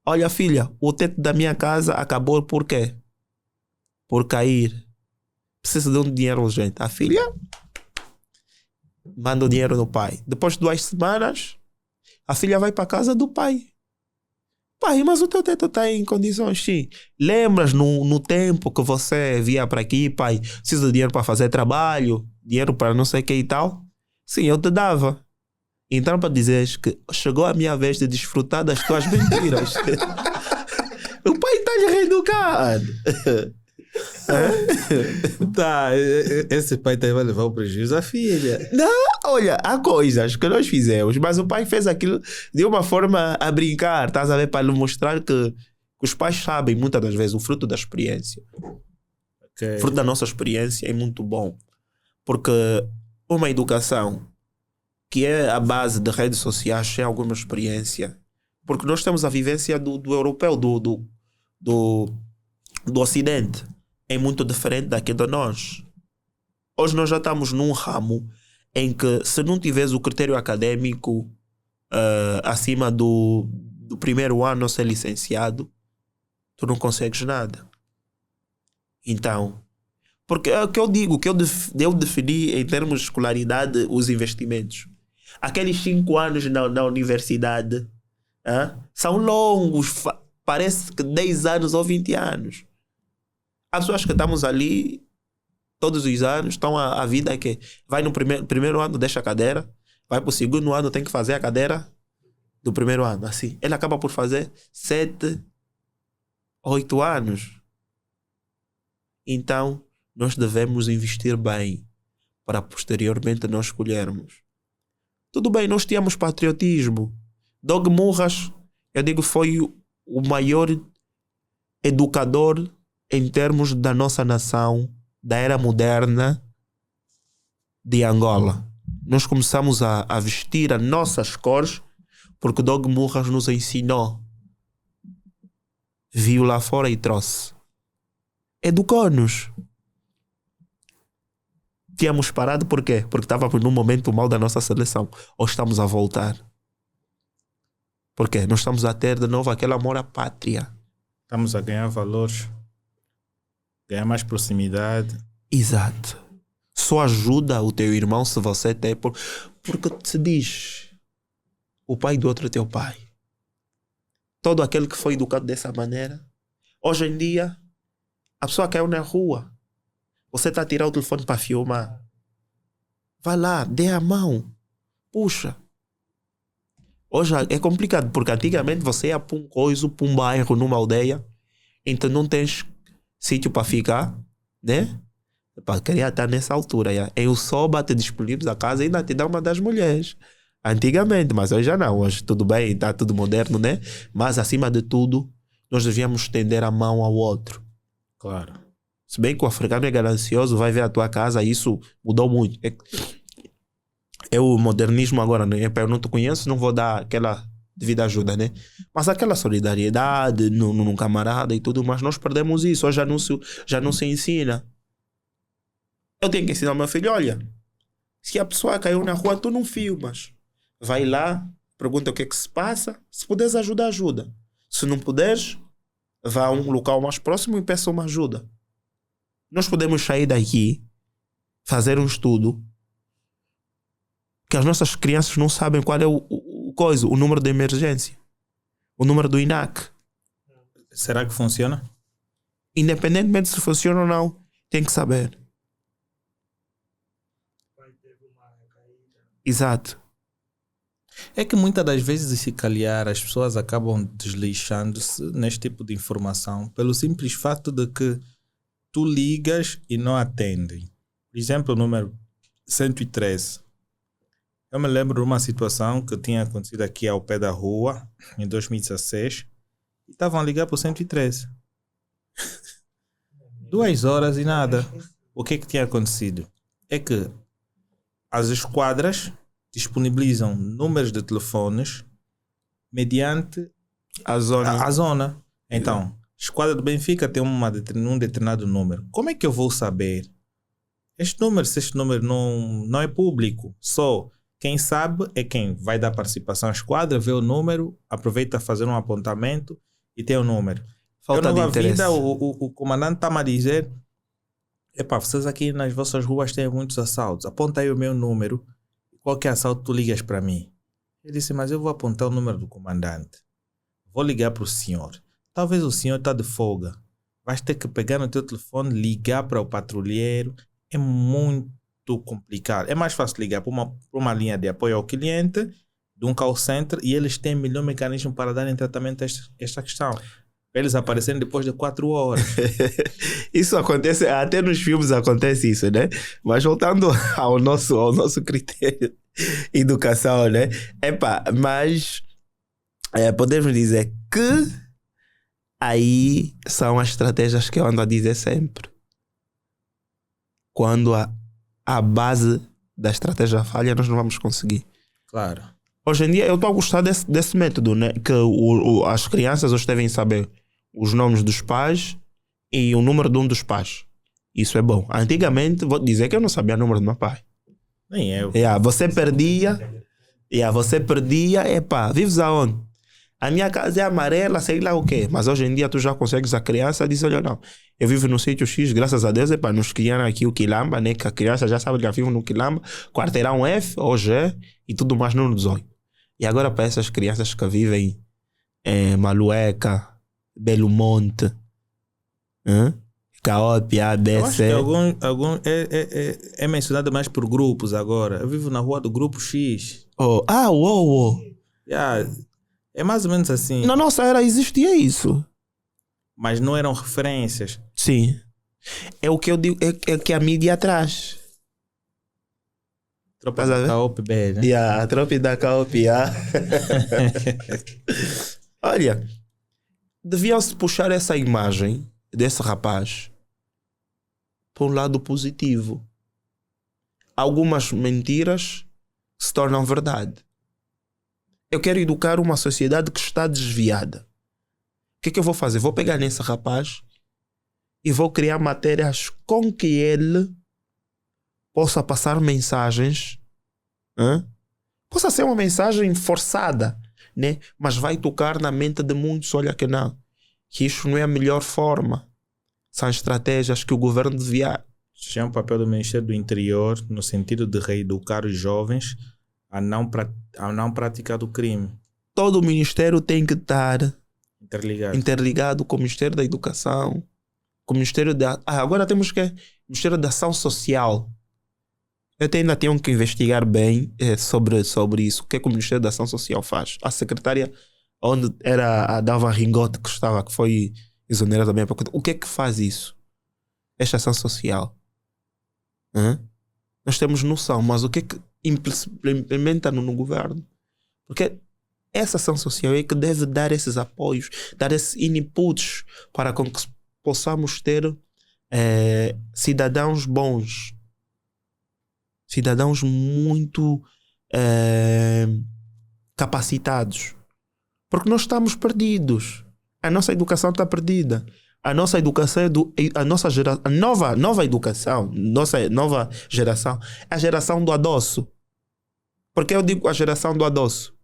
Olha, filha, o teto da minha casa acabou por quê? Por cair. Precisa de um dinheiro urgente. A filha manda o dinheiro no pai. Depois de 2 semanas, a filha vai para a casa do pai. Pai, mas o teu teto está em condições, sim. Lembras no tempo que você via para aqui, pai, precisa de dinheiro para fazer trabalho, dinheiro para não sei o que e tal? Sim, eu te dava. Então, para dizeres que chegou a minha vez de desfrutar das tuas mentiras. O pai está lhe reeducado. Tá, esse pai vai levar o prejuízo à filha. Não, olha, há coisas que nós fizemos, mas o pai fez aquilo de uma forma a brincar, estás a ver, para lhe mostrar que os pais sabem muitas das vezes o fruto da experiência. Okay. O fruto da nossa experiência é muito bom, porque uma educação que é a base de redes sociais tem alguma experiência, porque nós temos a vivência do europeu, do Ocidente. É muito diferente daqui de nós. Hoje nós já estamos num ramo em que, se não tiveres o critério académico acima do primeiro ano a ser licenciado, tu não consegues nada. Então, porque é o que eu digo, que eu defini em termos de escolaridade os investimentos. Aqueles 5 anos na universidade são longos, parece que 10 anos ou 20 anos. Há pessoas que estamos ali todos os anos, estão a vida é que vai no primeiro ano, deixa a cadeira, vai para o segundo ano, tem que fazer a cadeira do primeiro ano. Assim, ele acaba por fazer 7, 8 anos. Então, nós devemos investir bem para posteriormente nós escolhermos. Tudo bem, nós tínhamos patriotismo. Dog Murras, eu digo, foi o maior educador em termos da nossa nação, da era moderna de Angola. Nós começamos a vestir as nossas cores porque Dog Murras nos ensinou. Viu lá fora e trouxe. Educou-nos. Tínhamos parado por quê? Porque estávamos num momento mal da nossa seleção. Ou estamos a voltar? Por quê? Nós estamos a ter de novo aquele amor à pátria. Estamos a ganhar valores. Ganhar mais proximidade. Exato. Só ajuda o teu irmão se você tem. Porque se diz: o pai do outro é teu pai. Todo aquele que foi educado dessa maneira. Hoje em dia, a pessoa caiu na rua. Você está a tirar o telefone para filmar. Vai lá, dê a mão. Puxa. Hoje é complicado, porque antigamente você ia para um bairro, numa aldeia, então não tens sítio para ficar, né? Para querer estar nessa altura. Já. Em o sol bate disponíveis a casa e ainda te dá uma das mulheres. Antigamente, mas hoje já não. Hoje tudo bem, está tudo moderno, né? Mas acima de tudo, nós devíamos estender a mão ao outro. Claro. Se bem que o africano é ganancioso, vai ver a tua casa, isso mudou muito. É o modernismo agora, né? Eu não te conheço, não vou dar aquela devida ajuda, né? Mas aquela solidariedade num camarada e tudo, mas nós perdemos isso. Hoje já não se ensina. Eu tenho que ensinar ao meu filho: olha, se a pessoa caiu na rua, tu não filmas. Vai lá, pergunta o que é que se passa. Se puderes ajudar, ajuda. Se não puderes, vá a um local mais próximo e peça uma ajuda. Nós podemos sair daqui, fazer um estudo, que as nossas crianças não sabem qual é o número de emergência, o número do INAC. Será que funciona? Independentemente se funciona ou não, tem que saber. Exato. É que muitas das vezes, se calhar, as pessoas acabam desleixando-se neste tipo de informação pelo simples fato de que tu ligas e não atendem. Por exemplo, o número 113. Eu me lembro de uma situação que tinha acontecido aqui ao pé da rua, em 2016, e estavam a ligar para o 113. 2 horas e nada. O que é que tinha acontecido? É que as esquadras disponibilizam números de telefones mediante A zona. a zona. Então, esquadra do Benfica tem um determinado número. Como é que eu vou saber? Se este número não é público, só quem sabe é quem vai dar participação à esquadra, vê o número, aproveita a fazer um apontamento e tem o número. Falta de na interesse. vida, o comandante está-me a dizer: epá, vocês aqui nas vossas ruas têm muitos assaltos, aponta aí o meu número. Qualquer assalto tu ligas para mim. Eu disse, mas eu vou apontar o número do comandante. Vou ligar para o senhor. Talvez o senhor está de folga. Vais ter que pegar no teu telefone, ligar para o patrulheiro. É muito complicado. É mais fácil ligar para uma linha de apoio ao cliente, de um call center, e eles têm melhor mecanismo para darem tratamento a esta questão. Para eles aparecerem depois de 4 horas. Isso acontece, até nos filmes acontece isso, né? Mas voltando ao nosso critério educação, né? Mas podemos dizer que aí são as estratégias que eu ando a dizer sempre. Quando a base da estratégia falha, nós não vamos conseguir. Claro. Hoje em dia eu estou a gostar desse método, né? Que as crianças hoje devem saber os nomes dos pais e o número de um dos pais. Isso é bom. Antigamente, vou dizer que eu não sabia o número do meu pai. Nem eu. Você perdia. Vives aonde? A minha casa é amarela, sei lá o quê. Mas hoje em dia tu já consegues a criança diz, olha, não, eu vivo no sítio X, graças a Deus, nos criaram aqui o Quilamba, né? Que a criança já sabe que eu vivo no Quilamba, quarteirão F ou G e tudo mais no 18. E agora para essas crianças que vivem em Malueca, Belo Monte, Caope, A, B, Eu acho C. que é mencionado mais por grupos agora. Eu vivo na rua do grupo X. Uou. É mais ou menos assim. Na nossa era existia isso. Mas não eram referências. Sim. É o que eu digo, é que a mídia traz. Tropa da Caope B, né? A tropa da Caope A. Olha, deviam-se puxar essa imagem desse rapaz para um lado positivo. Algumas mentiras se tornam verdade. Eu quero educar uma sociedade que está desviada. O que eu vou fazer? Vou pegar nesse rapaz e vou criar matérias com que ele possa passar mensagens, possa ser uma mensagem forçada, né? Mas vai tocar na mente de muitos, olha que não, que isto não é a melhor forma. São estratégias que o governo devia... Isso é um papel do Ministério do Interior no sentido de reeducar os jovens a não praticar do crime. Todo o Ministério tem que estar interligado com o Ministério da Educação, com o Ministério da... agora temos que... Ministério da Ação Social. Eu ainda tenho que investigar bem sobre isso. O que é que o Ministério da Ação Social faz? A secretária, onde era a Dalva Ringote que foi exonerada também. O que é que faz isso? Esta ação social. Nós temos noção, mas o que é que implementa no governo? Porque essa ação social é que deve dar esses apoios, dar esses inputs para que possamos ter cidadãos bons. Cidadãos muito capacitados. Porque nós estamos perdidos. A nossa educação está perdida. A nossa educação a nova educação, nossa nova geração, é a geração do adoço. Por que eu digo a geração do adoço?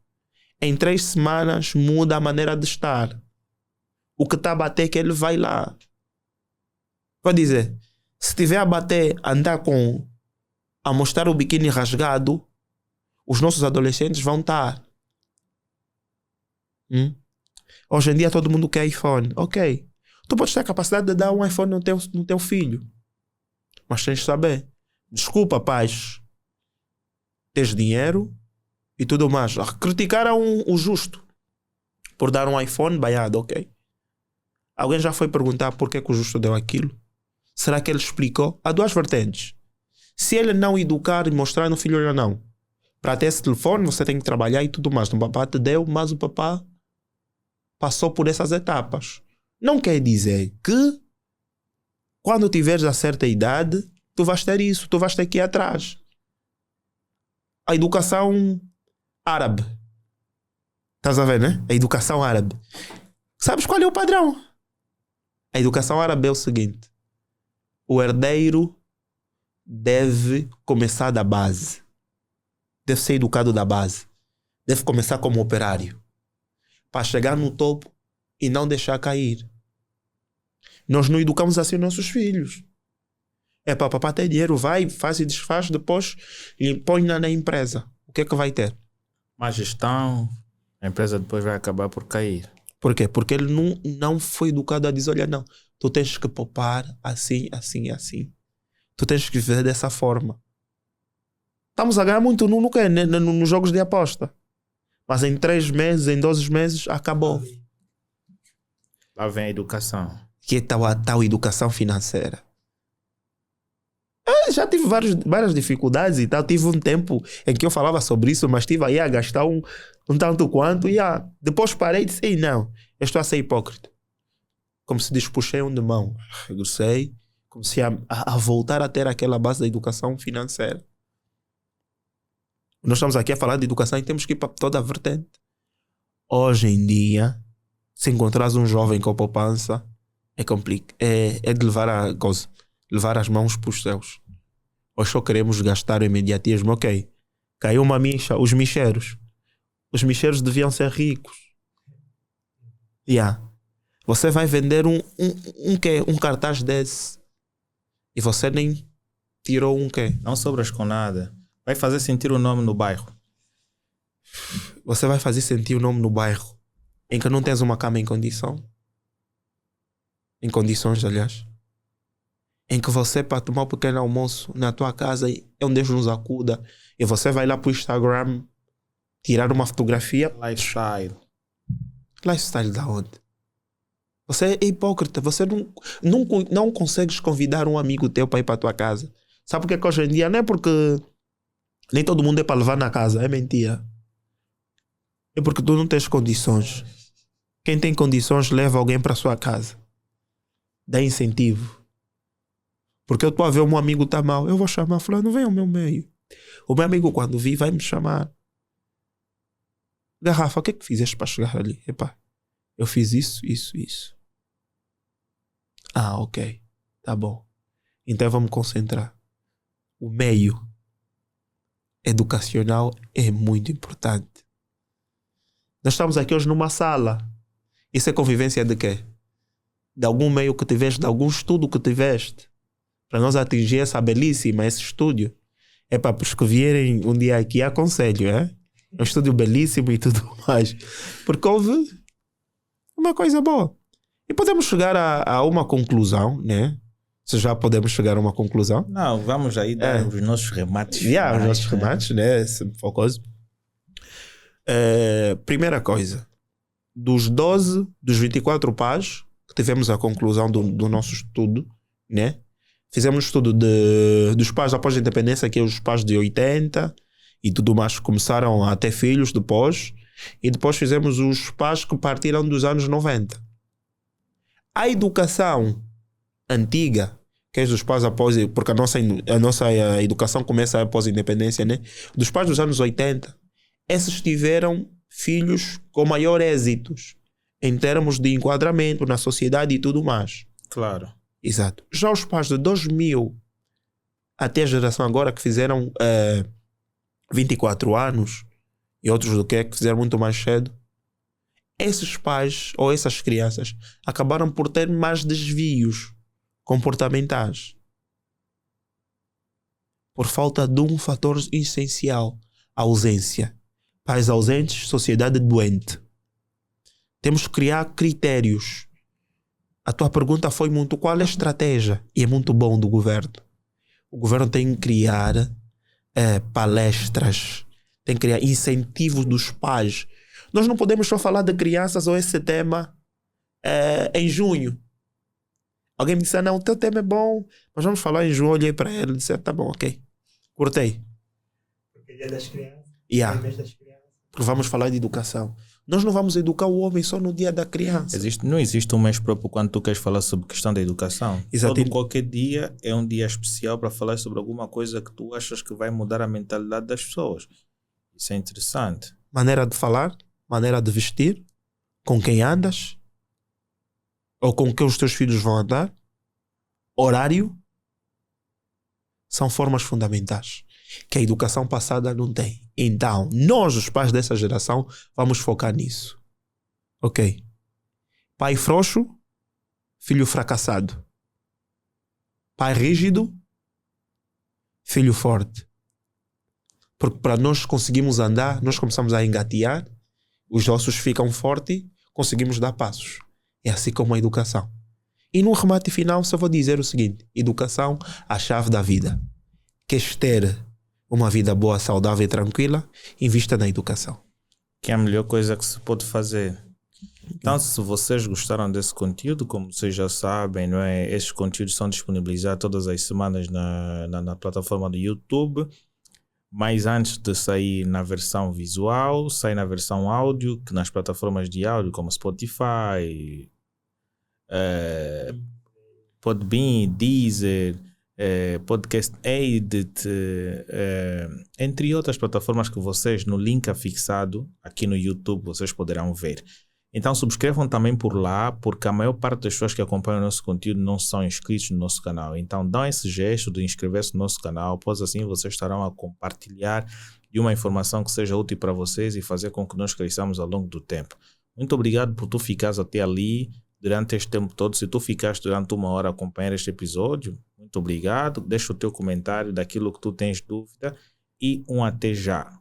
Em 3 semanas muda a maneira de estar. o que está a bater é que ele vai lá. Vai dizer, se tiver a bater, andar a mostrar o biquíni rasgado, os nossos adolescentes vão estar. Hoje em dia todo mundo quer iPhone. Ok. Tu podes ter a capacidade de dar um iPhone no teu filho. Mas tens de saber. Desculpa, pais. Tens dinheiro e tudo mais. Criticaram o justo por dar um iPhone baiado, ok. Alguém já foi perguntar por que o justo deu aquilo? Será que ele explicou? Há duas vertentes. Se ele não educar e mostrar no filho, ou não. Para ter esse telefone, você tem que trabalhar e tudo mais. O papá te deu, mas o papá passou por essas etapas. Não quer dizer que quando tiveres a certa idade, tu vais ter isso, tu vais ter que ir atrás. A educação árabe. Estás a ver, né? A educação árabe. Sabes qual é o padrão? A educação árabe é o seguinte. O herdeiro deve começar da base. Deve ser educado da base. Deve começar como operário. Para chegar no topo e não deixar cair. Nós não educamos assim os nossos filhos. É para papá ter dinheiro, vai, faz e desfaz, depois e põe na empresa. O que é que vai ter? Má gestão, a empresa depois vai acabar por cair. Por quê? Porque ele não foi educado a dizer, olha, não, tu tens que poupar assim, assim e assim. Tu tens que viver dessa forma. Estamos a ganhar muito nos jogos de aposta. Mas em 3 meses, em 12 meses, acabou. Lá vem a educação. Que é tal educação financeira. Já tive várias dificuldades e tal. Tive um tempo em que eu falava sobre isso, mas estive aí a gastar um tanto quanto. E depois parei e disse, ei, não, eu estou a ser hipócrita. Como se diz, puxei um de mão. Regressei, comecei a voltar a ter aquela base da educação financeira. Nós estamos aqui a falar de educação e temos que ir para toda a vertente. Hoje em dia, se encontrares um jovem com poupança, é de levar as mãos para os céus. Hoje só queremos gastar o imediatismo. Ok, caiu uma micha, os micheiros deviam ser ricos. Você vai vender um cartaz desse e você nem tirou um quê? Não sobras com nada. Vai fazer sentir o nome no bairro. Você vai fazer sentir o nome no bairro em que não tens uma cama em condições, aliás, em que você, para tomar um pequeno almoço na tua casa, é um Deus nos acuda, e você vai lá para o Instagram tirar uma fotografia. Lifestyle da onde? Você é hipócrita. Você não consegues convidar um amigo teu para ir para a tua casa. Sabe por que hoje em dia? Não é porque nem todo mundo é para levar na casa. É mentira. É porque tu não tens condições. Quem tem condições leva alguém para a sua casa. Dá incentivo. Porque eu estou a ver o meu amigo está mal. Eu vou chamar fulano, vem ao meu meio. O meu amigo quando vir vai me chamar. Garrafa, o que é que fizeste para chegar ali? Epá, eu fiz isso. Ok. Tá bom. Então vamos concentrar. O meio educacional é muito importante. Nós estamos aqui hoje numa sala. Isso é convivência de quê? De algum meio que tiveste, de algum estudo que tiveste. Para nós atingir essa belíssima, esse estúdio. É para os que vierem um dia aqui, aconselho, é? É um estúdio belíssimo e tudo mais. Porque houve uma coisa boa. E podemos chegar a uma conclusão, né? Se já podemos chegar a uma conclusão. Não, vamos aí dar os nossos remates. Os nossos remates, né? Primeira coisa. Dos 24 pais que tivemos a conclusão do nosso estudo, né? Fizemos um estudo dos pais após a independência, que é os pais de 80 e tudo mais, começaram a ter filhos depois. E depois fizemos os pais que partiram dos anos 90. A educação antiga, que é dos pais após, porque a nossa educação começa após a independência, né? Dos pais dos anos 80, esses tiveram filhos com maior êxitos em termos de enquadramento na sociedade e tudo mais. Claro. Exato. Já os pais de 2000 até a geração agora que fizeram 24 anos e outros do que fizeram muito mais cedo, esses pais ou essas crianças acabaram por ter mais desvios comportamentais por falta de um fator essencial: a ausência. Pais ausentes, sociedade doente. Temos que criar critérios. A tua pergunta foi muito qual é a estratégia, e é muito bom do governo. O governo tem que criar palestras, tem que criar incentivos dos pais. Nós não podemos só falar de crianças ou esse tema em junho. Alguém me disse, não, o teu tema é bom, mas vamos falar em junho. Olhei para ele e disse, tá bom, ok. Curtei. Porque é dia das crianças. Yeah. É mês das crianças. Porque vamos falar de educação. Nós não vamos educar o homem só no dia da criança. Não existe um mês próprio quando tu queres falar sobre questão da educação. Exatamente. Todo qualquer dia é um dia especial para falar sobre alguma coisa que tu achas que vai mudar a mentalidade das pessoas. Isso é interessante. Maneira de falar, maneira de vestir, com quem andas, ou com quem os teus filhos vão andar, horário, são formas fundamentais que a educação passada não tem. Então, nós, os pais dessa geração, vamos focar nisso. Ok. Pai frouxo, filho fracassado. Pai rígido, filho forte. Porque para nós conseguirmos andar, nós começamos a engatear, os ossos ficam fortes, conseguimos dar passos. É assim como a educação. E no remate final só vou dizer o seguinte: educação, a chave da vida. Queres ter uma vida boa, saudável e tranquila? Invista na educação. Que é a melhor coisa que se pode fazer. Então, se vocês gostaram desse conteúdo, como vocês já sabem, não é? Esses conteúdos são disponibilizados todas as semanas na plataforma do YouTube. Mas antes de sair na versão visual, sai na versão áudio, que nas plataformas de áudio como Spotify, Podbean, Deezer, Podcast Edit, entre outras plataformas que vocês, no link afixado aqui no YouTube, vocês poderão ver. Então subscrevam também por lá, porque a maior parte das pessoas que acompanham o nosso conteúdo não são inscritos no nosso canal. Então dão esse gesto de inscrever-se no nosso canal, pois assim vocês estarão a compartilhar de uma informação que seja útil para vocês e fazer com que nós cresçamos ao longo do tempo. Muito obrigado por tu ficares até ali durante este tempo todo. Se tu ficaste durante 1 hora a acompanhar este episódio, muito obrigado. Deixa o teu comentário daquilo que tu tens dúvida e até já.